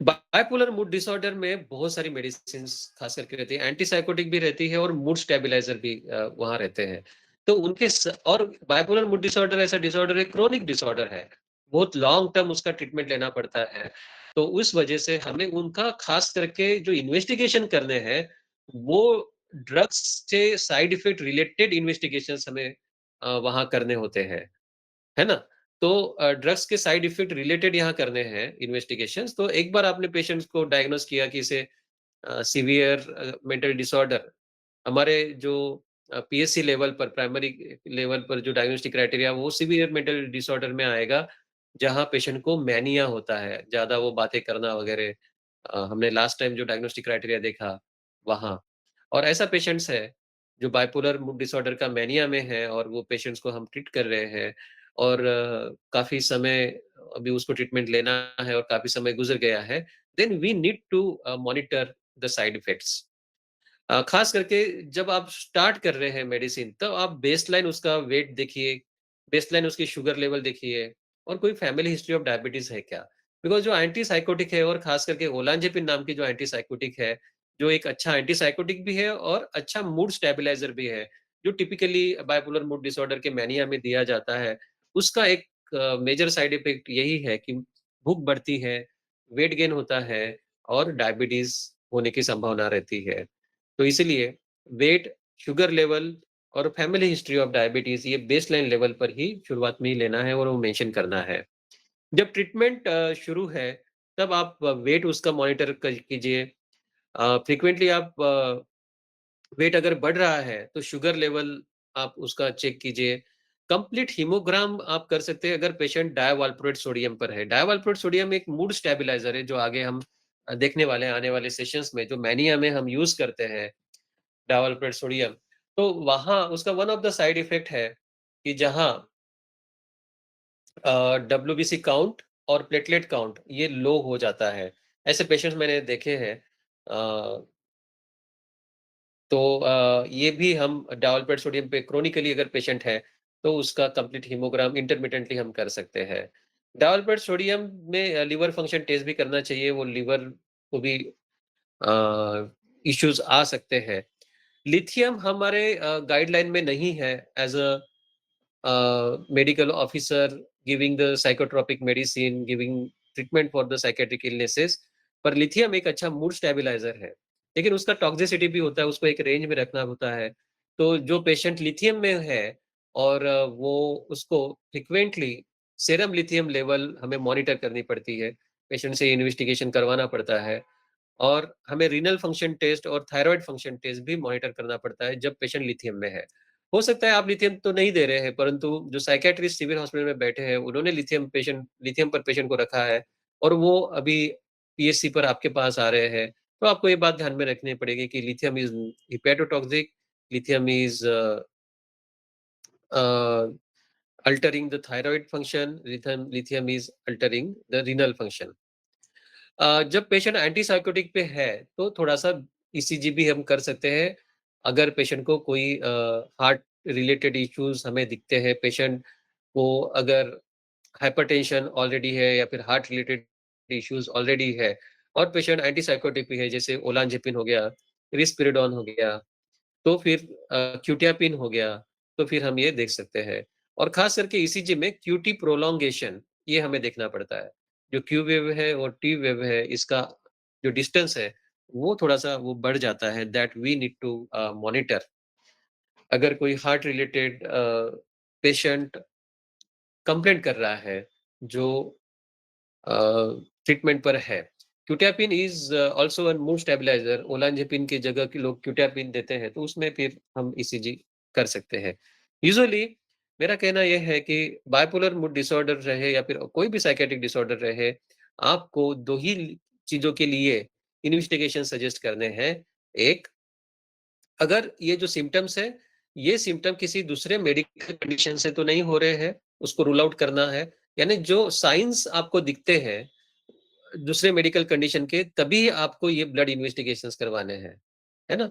Bipolar mood disorder में बहुत सारी मेडिसिन्स खास करके रहती है, एंटीसाइकोटिक भी रहती है और मूड स्टेबलाइज़र भी वहाँ रहते हैं। तो उनके स और बाइपोलर मूड डिसऑर्डर ऐसा डिसऑर्डर है, क्रोनिक डिसऑर्डर है। बहुत लॉन्ग टर्म उसका ट्रीटमेंट लेना पड़ता है। तो उस वजह से हमें उनका खास करके जो इन्वेस्टिगेशन करने हैं, वो ड्रग्स से साइड इफेक्ट रिलेटेड इन्वेस्टिगेशंस हमें वहाँ करने होते हैं। है ना? तो ड्रग्स के साइड इफ़ेक्ट रिलेटेड यहाँ करने हैं इन्वेस्टिगेशंस, तो एक बार आपने पेशेंट्स को डायग्नोज़ किया कि इसे सीवियर मेंटल डिसऑर्डर, हमारे जो पीएचसी लेवल पर प्राइमरी लेवल पर जो डायग्नोस्टिक क्राइटेरिया वो सीवियर मेंटल डिसऑर्डर में आएगा, जहाँ पेशेंट को मैनिया होता है, ज़्यादा वो बातें करना वगैरह। हमने लास्ट टाइम जो डायग्नोस्टिक क्राइटेरिया देखा, वहाँ। और ऐसा पेशेंट्स है, जो बाइपोलर मूड डिसऑर्डर का मैनिया में है और वो पेशेंट्स को हम ट्रीट कर रहे हैं और काफ़ी समय अभी उसको ट्रीटमेंट लेना है और काफ़ी समय गुज़र गया है, then we need to monitor the side effects. खास करके जब आप स्टार्ट कर रहे हैं मेडिसिन, तब आप बेसलाइन उसका वेट देखिए, बेसलाइन उसकी शुगर लेवल देखिए और कोई फैमिली हिस्ट्री ऑफ डायबिटीज़ है क्या? बिकॉज़ जो एंटीसाइकोटिक है और खास करके ओलांज़ेपिन नाम की जो एंटीसाइकोटिक है, जो एक अच्छा एंटीसाइकोटिक भी है और अच्छा मूड स्टेबलाइज़र भी है, जो टिपिकली बाइपोलर मूड डिसऑर्डर के मैनिया में दिया जाता है। उसका एक मेजर साइड इफेक्ट यही है कि भूख बढ़ती है, वेट गेन होता है और डायबिटीज़ होने की संभावना रहती है। तो इसीलिए वेट, शुगर लेवल और फैमिली हिस्ट्री ऑफ डायबिटीज़ ये बेसलाइन लेवल पर ही शुरुआत में ही लेना है और वो मेंशन करना है। जब ट्रीटमेंट शुरू है, तब आप वेट उसका मॉनिटर कीजिए। फ्रीक्वेंटली आप वेट अगर बढ़ रहा है, तो शुगर लेवल आप उसका चेक कीजिए। कंप्लीट हीमोग्राम आप कर सकते हैं अगर पेशेंट डायवाल्प्रोएट सोडियम पर है। डायवाल्प्रोएट सोडियम एक मूड स्टेबलाइज़र है जो आगे हम देखने वाले हैं आने वाले सेशंस में जो मैनिया में हम यूज़ करते हैं डायवाल्प्रोएट सोडियम। तो वहाँ उसका one of the side effect है कि जहाँ डब्ल्यूबीसी काउंट और प्लेटलेट काउंट ये लो हो जाता है। ऐसे पेशेंट्स मैंने देखे हैं। अ, तो ये भी हम डायलप्रेट सोडियम पे क्रोनिकली अगर पेशेंट है, तो उसका कंप्लीट हीमोग्राम इंटरमिटेंटली हम कर सकते हैं। डायलप्रेट सोडियम में लिवर फंक्शन टेस्ट भी करना चाहिए, वो लिवर को भी इश्यूज़ आ सकते हैं। लिथियम हमारे गाइडलाइन में नहीं है as a medical officer giving the psychotropic medicine, giving treatment for the psychiatric illnesses, पर लिथियम एक अच्छा मूड स्टेबलाइजर है। लेकिन उसका टॉक्सिसिटी भी होता है, उसको एक रेंज में रखना होता है। तो जो पेशेंट लिथियम में है और वो उसको फ्रीक्वेंटली सीरम लिथियम लेवल हमें मॉनिटर करनी पड़ती है। पेशेंट से इन्वेस्टिगेशन करवाना पड़ता है। और हमें रीनल फंक्शन टेस्ट और थायरॉइड फंक्शन टेस्ट भी मॉनिटर करना पड़ता है जब पेशेंट लिथियम में है। हो सकता है आप लिथियम तो नहीं दे रहे हैं, परंतु जो साइकियाट्रिस्ट सिविल हॉस्पिटल में बैठे हैं, उन्होंने लिथियम पर पेशेंट को रखा है और वो अभी पीएचसी पर आपके पास आ रहे हैं, तो आपको ये बात ध्यान में रखनी पड़ेगी कि lithium is hepatotoxic, lithium is uh, altering the thyroid function, lithium is altering the renal function. जब पेशेंट एंटीसाइकोटिक पे है, तो थोड़ा-सा ईसीजी भी हम कर सकते हैं। अगर पेशेंट को कोई हार्ट रिलेटेड इश्यूज़ हमें दिखते हैं, पेशेंट को अगर हाइपरटेंशन ऑलरेडी है या फिर हार्ट रिलेटेड इश्यूज़ ऑलरेडी है और पेशेंट एंटीसाइकोटिक भी है, जैसे ओलांज़ेपिन हो गया, रिस्पेरिडोन हो गया, तो फिर क्यूटियापिन हो गया, तो फिर हम ये देख सकते हैं। और ख़ास करके ईसीजी में क्यूटी प्रोलॉन्गेशन ये हमें देखना पड़ता है। जो क्यू वेव है और टी वेव है, इसका जो डिस्टेंस है, वो थोड़ा-सा वो बढ़ जाता है that we need to monitor. अगर कोई हार्ट रिलेटेड पेशेंट कंप्लेंट कर रहा है, जो अ, ट्रीटमेंट पर है। Quetiapine is also a mood stabiliser, olanzapine की जगह के लोग क्यूटियापिन देते हैं, तो उसमें फिर हम ईसीजी कर सकते हैं। यूजुअली मेरा कहना ये है कि बाइपोलर मूड डिसऑर्डर रहे या फिर कोई भी साइकियाट्रिक डिसऑर्डर रहे, आपको 2 ही चीज़ों के लिए इन्वेस्टिगेशन सजेस्ट करने हैं। एक, अगर ये जो सिम्पटम्स है, ये सिम्पटम किसी दूसरे मेडिकल कंडीशन से तो नहीं हो रहे हैं, उसको रूल आउट करना है। यानी जो साइन्स आपको दिखते हैं दूसरे मेडिकल कंडीशन के, तभी आपको ये ब्लड इन्वेस्टिगेशंस करवाने हैं, है ना?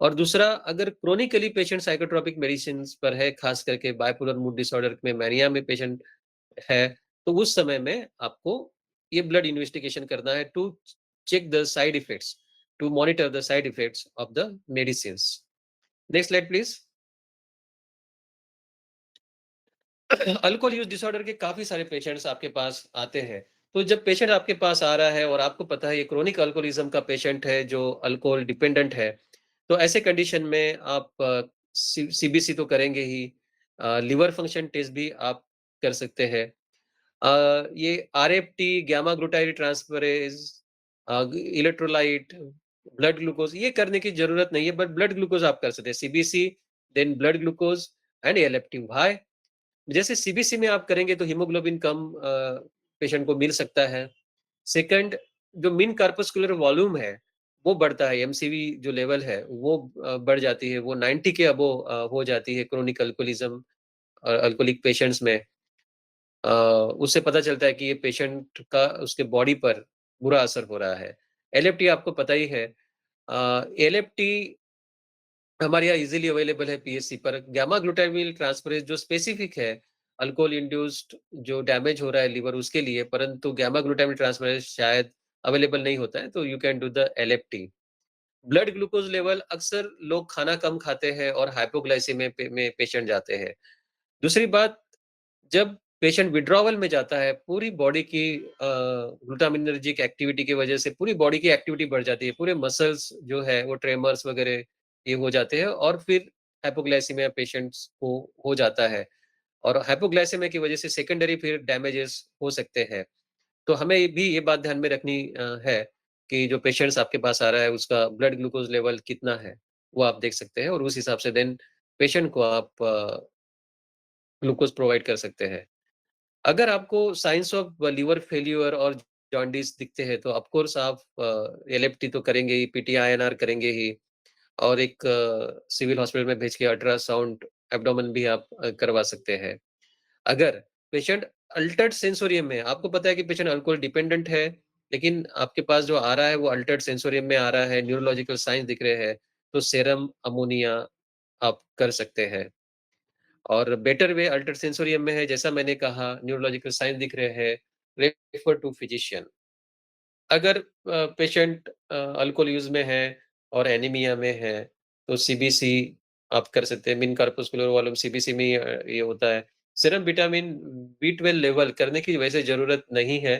और दूसरा, अगर क्रोनिकली पेशेंट साइकोट्रोपिक मेडिसिन्स पर है, खास करके बाइपोलर मूड डिसऑर्डर में मैनिया में पेशेंट है, तो उस समय में आपको ये ब्लड इन्वेस्टिगेशन करना है to check the side effects, to monitor the side effects of the medicines. Next slide please. Alcohol use disorder के काफ़ी सारे पेशेंट्स आपके पास आते हैं। तो जब पेशेंट आपके पास आ रहा है और आपको पता है ये क्रोनिक अल्कोहलिज़्म का पेशेंट है जो अल्कोहल डिपेंडेंट है, तो ऐसे कंडीशन में आप सीबीसी तो करेंगे ही, लिवर फंक्शन टेस्ट भी आप कर सकते हैं। ये RFT, gamma glutide transferase, electrolyte, blood glucose ये करने की ज़रूरत नहीं है, बट ब्लड ग्लूकोज़ आप कर सकते हैं। CBC, then blood glucose and ALFT high. जैसे सीबीसी में आप करेंगे तो हीमोग्लोबिन कम पेशेंट को मिल सकता है। सेकंड, जो मीन कार्पस्कुलर वॉल्यूम है, वो बढ़ता है, एमसीवी जो लेवल है वो बढ़ जाती है, वो 90 के अबोव हो जाती है क्रोनिक अल्कोहलिज़्म अल्कोहलिक पेशेंट्स में। अ, उससे पता चलता है कि ये पेशेंट का उसके बॉडी पर बुरा असर हो रहा है। एलएफटी आपको पता ही है। एलएफटी हमारे यहाँ इज़िली अवेलेबल है पीएचसी पर। गामा ग्लूटामिल ट्रांसफरेज़ जो स्पेसिफिक है, अल्कोहल इंड्यूस्ड जो डैमेज हो रहा है लिवर उसके लिए, परंतु गामा ग्लूटामिल ट्रांसफरेज़ शायद अवेलेबल नहीं होता है, तो you can do the LFT. Blood glucose level, अक्सर लोग खाना कम खाते हैं और हाइपोग्लाइसेमिया में पेशेंट जाते हैं। दूसरी बात, जब पेशेंट विथड्रॉवल में जाता है, पूरी बॉडी की ग्लूटामिनर्जिक एक्टिविटी की वजह से पूरी बॉडी की एक्टिविटी बढ़ जाती है। पूरे मसल्स जो है वो ट्रेमर्स वगैरह ये हो जाते हैं और फिर हाइपोग्लाइसेमिया पेशेंट्स को हो जाता है और हाइपोग्लाइसेमिया की वजह से सेकेंडरी फिर डैमेजेस हो सकते हैं। तो हमें भी ये बात ध्यान में रखनी है कि जो पेशेंट्स आपके पास आ रहा है उसका ब्लड ग्लूकोज़ लेवल कितना है, वो आप देख सकते हैं और उस हिसाब से देन पेशेंट को आप ग्लूकोज़ प्रोवाइड कर सकते हैं। अगर आपको साइन्स ऑफ लिवर फेल्योर और जॉन्डिस दिखते हैं, तो ऑफ कोर्स आप एलएफटी तो करेंगे ही, पीटी-आईएनआर करेंगे ही और एक सिविल हॉस्पिटल में भेज के अल्ट्रासाउंड एब्डोमेन भी आप करवा सकते हैं। अगर पेशेंट अल्टर्ड सेंसोरियम में है, आपको पता है कि पेशेंट अल्कोहल डिपेंडेंट है, लेकिन आपके पास जो आ रहा है वो अल्टर्ड सेंसोरियम में आ रहा है, न्यूरोलॉजिकल साइन्स दिख रहे हैं, तो सेरम अमोनिया आप कर सकते हैं। और बेटर वे अल्टर्ड सेंसोरियम में है, जैसा मैंने कहा न्यूरोलॉजिकल साइन्स दिख रहे हैं, रेफर टू फिजिशियन। अगर पेशेंट अल्कोहल यूज़ में है और एनीमिया में है, तो सीबीसी आप कर सकते हैं, मिन कार्पुस्कुलर वॉल्यूम सीबीसी में ये होता है। सीरम विटामिन बी12 लेवल करने की वैसे ज़रूरत नहीं है।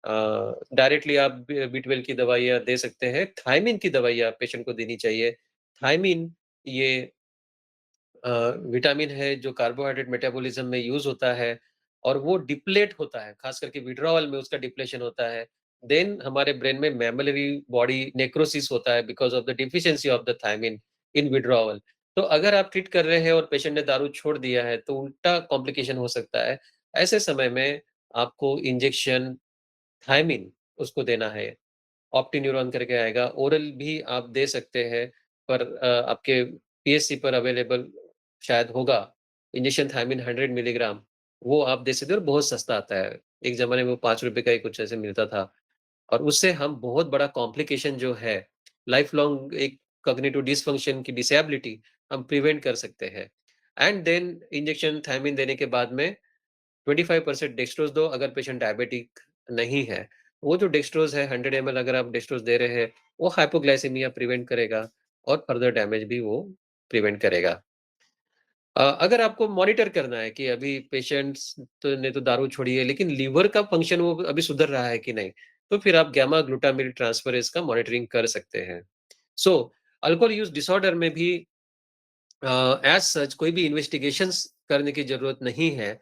डायरेक्टली आप बी12 की दवाइयाँ दे सकते हैं। थायमिन की दवाइयाँ पेशेंट को देनी चाहिए। थायमिन ये अ, विटामिन है जो कार्बोहाइड्रेट मेटाबॉलिज्म में यूज़ होता है और वो डिप्लेट होता है, खास करके विथड्रॉवल में उसका डिप्लेशन होता है। देन हमारे ब्रेन में मैमेलरी बॉडी नेक्रोसिस होता है because of the deficiency of the thiamine in withdrawal. तो अगर आप ट्रीट कर रहे हैं और पेशेंट ने दारू छोड़ दिया है, तो उल्टा कॉम्प्लिकेशन हो सकता है। ऐसे समय में आपको इंजेक्शन थायमिन उसको देना है। ऑप्टिन्यूरॉन करके आएगा, ओरल भी आप दे सकते हैं, पर आपके पीएससी पर अवेलेबल शायद होगा, इंजेक्शन थायमिन 100 मिलीग्राम, वो आप दे सकते हो और बहुत सस्ता आता है। एक ज़माने में वो ₹5 का ही कुछ ऐसे मिलता था और उससे हम बहुत बड़ा कॉम्प्लिकेशन जो है, लाइफ लॉन्ग एक कॉग्निटिव डिसफंक्शन की डिसेबिलिटी हम प्रिवेंट कर सकते हैं। एंड देन इंजेक्शन थायमिन देने के बाद में 25% डेक्सट्रोज़ दो अगर पेशेंट डायबिटिक नहीं है। वो जो डेक्सट्रोज़ है 100 एमएल अगर आप डेक्सट्रोज़ दे रहे हैं, वो हाइपोग्लाइसेमिया प्रिवेंट करेगा और फर्दर डैमेज भी वो प्रिवेंट करेगा। अगर आपको मॉनिटर करना है कि अभी पेशेंट्स तो ने तो दारू छोड़ी है, लेकिन लीवर का फंक्शन वो अभी सुधर रहा है कि नहीं, तो फिर आप गामा ग्लूटामिल ट्रांसफरेज़ का मॉनिटरिंग कर सकते हैं। सो अल्कोहल यूज़ डिसऑर्डर में भी एज़ सच कोई भी इन्वेस्टिगेशंस करने की ज़रूरत नहीं है,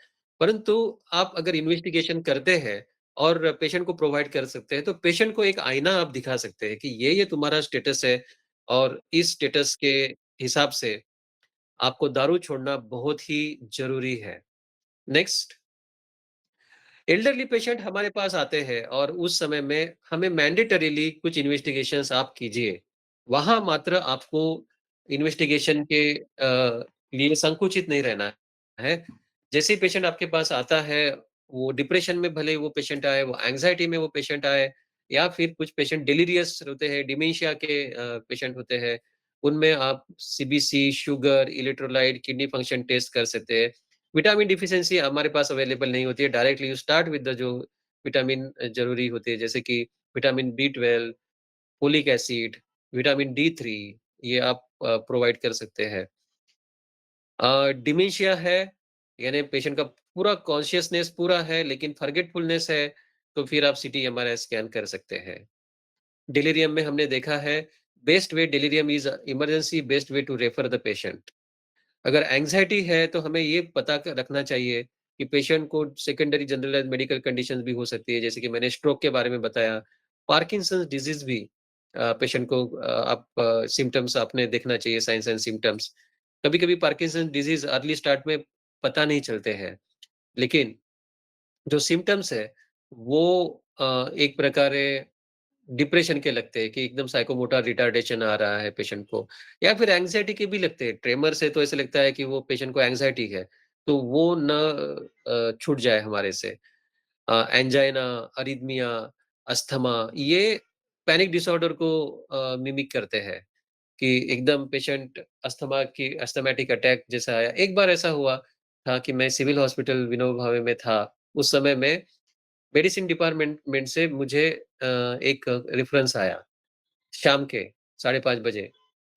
परंतु आप अगर इन्वेस्टिगेशन करते हैं और पेशेंट को प्रोवाइड कर सकते हैं, तो पेशेंट को एक आईना आप दिखा सकते हैं कि ये तुम्हारा स्टेटस है और इस स्टेटस के हिसाब से आपको दारू छोड़ना बहुत ही ज़रूरी है। नेक्स्ट एल्डरली पेशेंट हमारे पास आते हैं और उस समय में हमें मैंडेटरीली कुछ इन्वेस्टिगेशंस आप कीजिए। वहाँ मात्र आपको इन्वेस्टिगेशन के लिए संकुचित नहीं रहना है। जैसे ही पेशेंट आपके पास आता है, वो डिप्रेशन में भले वो पेशेंट आए, वो एंग्ज़ायटी में वो पेशेंट आए या फिर कुछ पेशेंट डिलीरियस होते हैं, डिमेंशिया के पेशेंट होते हैं, उनमें आप CBC, sugar, electrolyte, kidney function test कर सकते हैं। विटामिन डिफिशियंसी हमारे पास अवेलेबल नहीं होती है, directly you start with the जो विटामिन ज़रूरी होती है, जैसे कि vitamin B12, folic acid, vitamin D3 ये आप प्रोवाइड कर सकते हैं। डिमेंशिया है, यानी पेशेंट का पूरा कॉन्शियसनेस पूरा है, लेकिन फॉरगेटफुलनेस है, तो फिर आप सीटी एमआरआई स्कैन कर सकते हैं। डिलीरियम में हमने देखा है, best way delirium is emergency best way to refer the patient. अगर एंग्ज़ायटी है तो हमें ये पता क रखना चाहिए कि पेशेंट को सेकेंडरी जनरलाइज़्ड मेडिकल कंडीशंस भी हो सकती है, जैसे कि मैंने स्ट्रोक के बारे में बताया। पार्किंसंस डिज़ीज़ भी पेशेंट को आप सिम्पटम्स आपने देखना चाहिए साइन्स एंड सिम्पटम्स। कभी-कभी पार्किंसंस डिज़ीज़ अर्ली स्टार्ट में पता नहीं चलते हैं, लेकिन जो सिम्पटम्स है वो एक प्रकार डिप्रेशन के लगते हैं कि एकदम साइकोमोटर रिटार्डेशन आ रहा है पेशेंट को या फिर एंग्जायटी के भी लगते हैं। ट्रेमर से तो ऐसा लगता है कि वो पेशेंट को एंग्जायटी है, तो वो ना छूट जाए हमारे से। एंजाइना, अरिथमिया, अस्थमा ये पैनिक डिसऑर्डर को मिमिक करते हैं कि एकदम पेशेंट अस्थमा की अस्थमैटिक अटैक जैसा आया। एक बार ऐसा हुआ था कि मैं सिविल हॉस्पिटल विनोबा भावे में था, उस समय में मेडिसिन डिपार्टमेंट मेंट से मुझे एक रेफरेंस आया, शाम के 5:30 बजे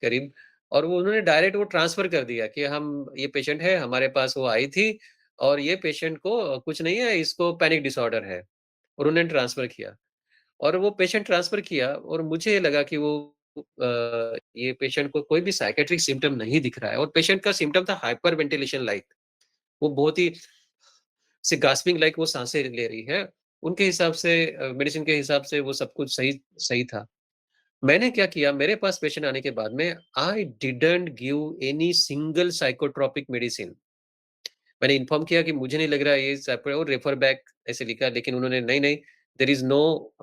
करीब और वो उन्होंने डायरेक्ट वो ट्रांसफ़र कर दिया कि हम ये पेशेंट है, हमारे पास वो आई थी और ये पेशेंट को कुछ नहीं है, इसको पैनिक डिसऑर्डर है और उन्होंने ट्रांसफ़र किया और वो पेशेंट ट्रांसफ़र किया और मुझे लगा कि वो ये पेशेंट को कोई भी साइकियाट्रिक सिम्पटम नहीं दिख रहा है और पेशेंट का सिम्पटम था हाइपर वेंटिलेशन लाइक। वो बहुत ही से गास्पिंग लाइक वो साँसें ले रही है। उनके हिसाब से मेडिसिन के हिसाब से वो सब कुछ सही सही था। मैंने क्या किया, मेरे पास पेशेंट आने के बाद में I didn't give any single psychotropic medicine. मैंने इन्फॉर्म किया कि मुझे नहीं लग रहा है ये सैपो और रेफर बैक ऐसे लिखा, लेकिन उन्होंने नहीं, नहीं, there is no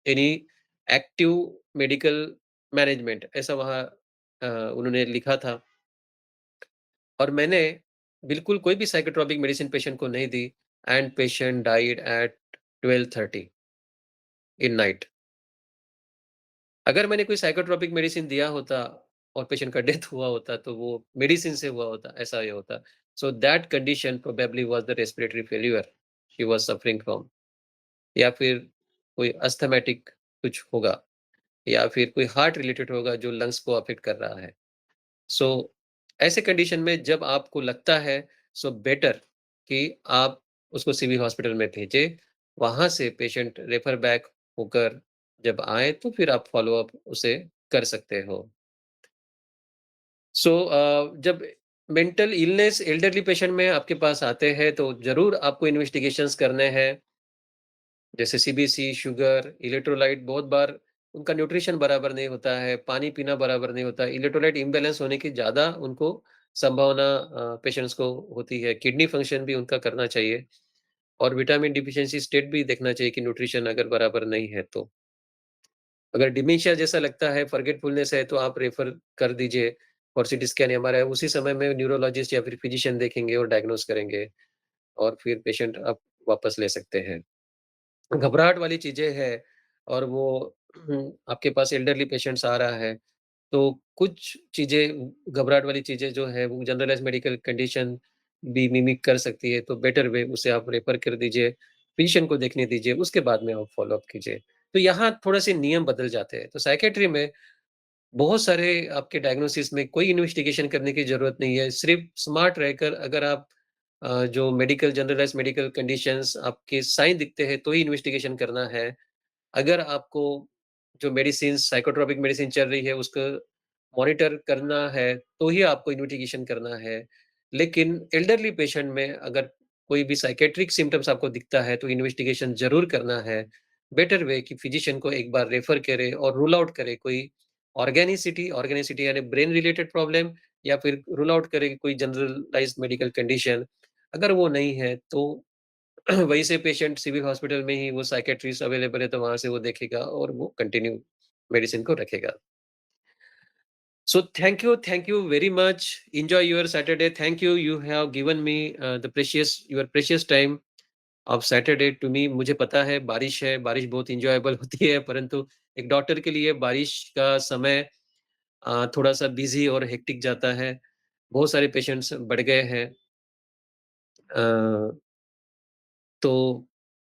any active medical management ऐसा वहाँ उन्होंने लिखा था। और मैंने बिल्कुल कोई भी साइकोट्रोपिक मेडिसिन पेशेंट को नहीं दी and patient died at 12:30 in night. अगर मैंने कोई साइकोट्रोपिक मेडिसिन दिया होता और पेशेंट का डेथ हुआ होता तो वो मेडिसिन से हुआ होता, ऐसा ये होता। So that condition probably was the respiratory failure she was suffering from, या फिर कोई अस्थमैटिक कुछ होगा, या फिर कोई हार्ट रिलेटेड होगा जो लंग्स को अफेक्ट कर रहा है। सो ऐसे कंडीशन में जब आपको लगता है, सो बेटर कि आप उसको सिविल हॉस्पिटल में भेजें। वहाँ से पेशेंट रेफर बैक होकर जब आए तो फिर आप फ़ॉलो अप उसे कर सकते हो। सो जब मेंटल इलनेस एल्डरली पेशेंट में आपके पास आते हैं तो ज़रूर आपको इन्वेस्टिगेशंस करने हैं। जैसे सीबीसी, शुगर, इलेक्ट्रोलाइट बहुत बार उनका न्यूट्रिशन बराबर नहीं होता है, पानी पीना बराबर नहीं होता है, इलेक्ट्रोलाइट इम्बैलेंस होने की ज़्यादा उनको संभावना पेशेंट्स को होती है। किडनी फंक्शन भी उनका करना चाहिए और विटामिन डेफिशिएंसी स्टेट भी देखना चाहिए कि न्यूट्रिशन अगर बराबर नहीं है तो। अगर डिमेंशिया जैसा लगता है, फॉरगेटफुलनेस है तो आप रेफर कर दीजिए और सीटी स्कैन, एमआरआई उसी समय में न्यूरोलॉजिस्ट या फिर फिजिशियन देखेंगे और डायग्नोज़ करेंगे और फिर पेशेंट आप वापस ले सकते हैं। घबराहट वाली चीज़ें हैं और वो आपके पास एल्डरली पेशेंट्स आ रहा है, तो कुछ चीज़ें घबराहट वाली चीज़ें जो है वो जनरलाइज़्ड मेडिकल कंडीशन भी मिमिक कर सकती है, तो बेटर वे उसे आप रेफर कर दीजिए, फिजिशियन को देखने दीजिए, उसके बाद में आप फ़ॉलो अप कीजिए। तो यहाँ थोड़े-से नियम बदल जाते हैं। तो साइकियाट्री में बहुत सारे आपके डायग्नोसिस में कोई इन्वेस्टिगेशन करने की ज़रूरत नहीं है, सिर्फ़ स्मार्ट रहकर अगर आप जो मेडिकल जनरलाइज़्ड मेडिकल कंडीशंस आपके साइन दिखते हैं, तो ही इन्वेस्टिगेशन करना है। अगर आपको जो मेडिसिन्स साइकोट्रोपिक मेडिसिन चल रही है उसको मॉनिटर करना है, तो ही आपको इन्वेस्टिगेशन करना है। लेकिन एल्डरली पेशेंट में अगर कोई भी साइकियाट्रिक सिम्पटम्स आपको दिखता है, तो इन्वेस्टिगेशन ज़रूर करना है। बेटर वे कि फिजिशियन को एक बार रेफर करे और रूल आउट करे कोई ऑर्गेनिसिटी ऑर्गेनिसिटी यानी ब्रेन रिलेटेड प्रॉब्लम, या फिर रूल आउट करे कोई जनरलाइज़्ड मेडिकल कंडीशन। अगर वो नहीं है, तो वहीं से पेशेंट सिविल हॉस्पिटल में ही वो साइकियाट्रिस्ट अवेलेबल है तो वहाँ से वो देखेगा और वो कंटिन्यू मेडिसिन को रखेगा। So thank you very much. Enjoy your Saturday. Thank you. You have given me your precious time of Saturday to me. मुझे पता है बारिश है, बारिश बहुत एन्जॉयबल होती है, परंतु एक डॉक्टर के लिए बारिश का समय थोड़ा-सा बिज़ी और हेक्टिक जाता है। बहुत सारे पेशेंट्स बढ़ गए हैं। अ, तो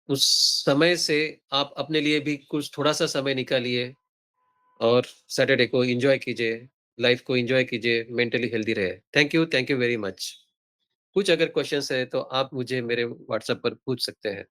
उस समय से आप अपने लिए भी कुछ थोड़ा-सा समय निकालिए और सैटरडे को एन्जॉय कीजिए, लाइफ़ को एन्जॉय कीजिए, मेंटली हेल्दी रहे। Thank you very much. कुछ अगर क्वेश्चन्स है तो आप मुझे मेरे व्हाट्सएप पर पूछ सकते हैं।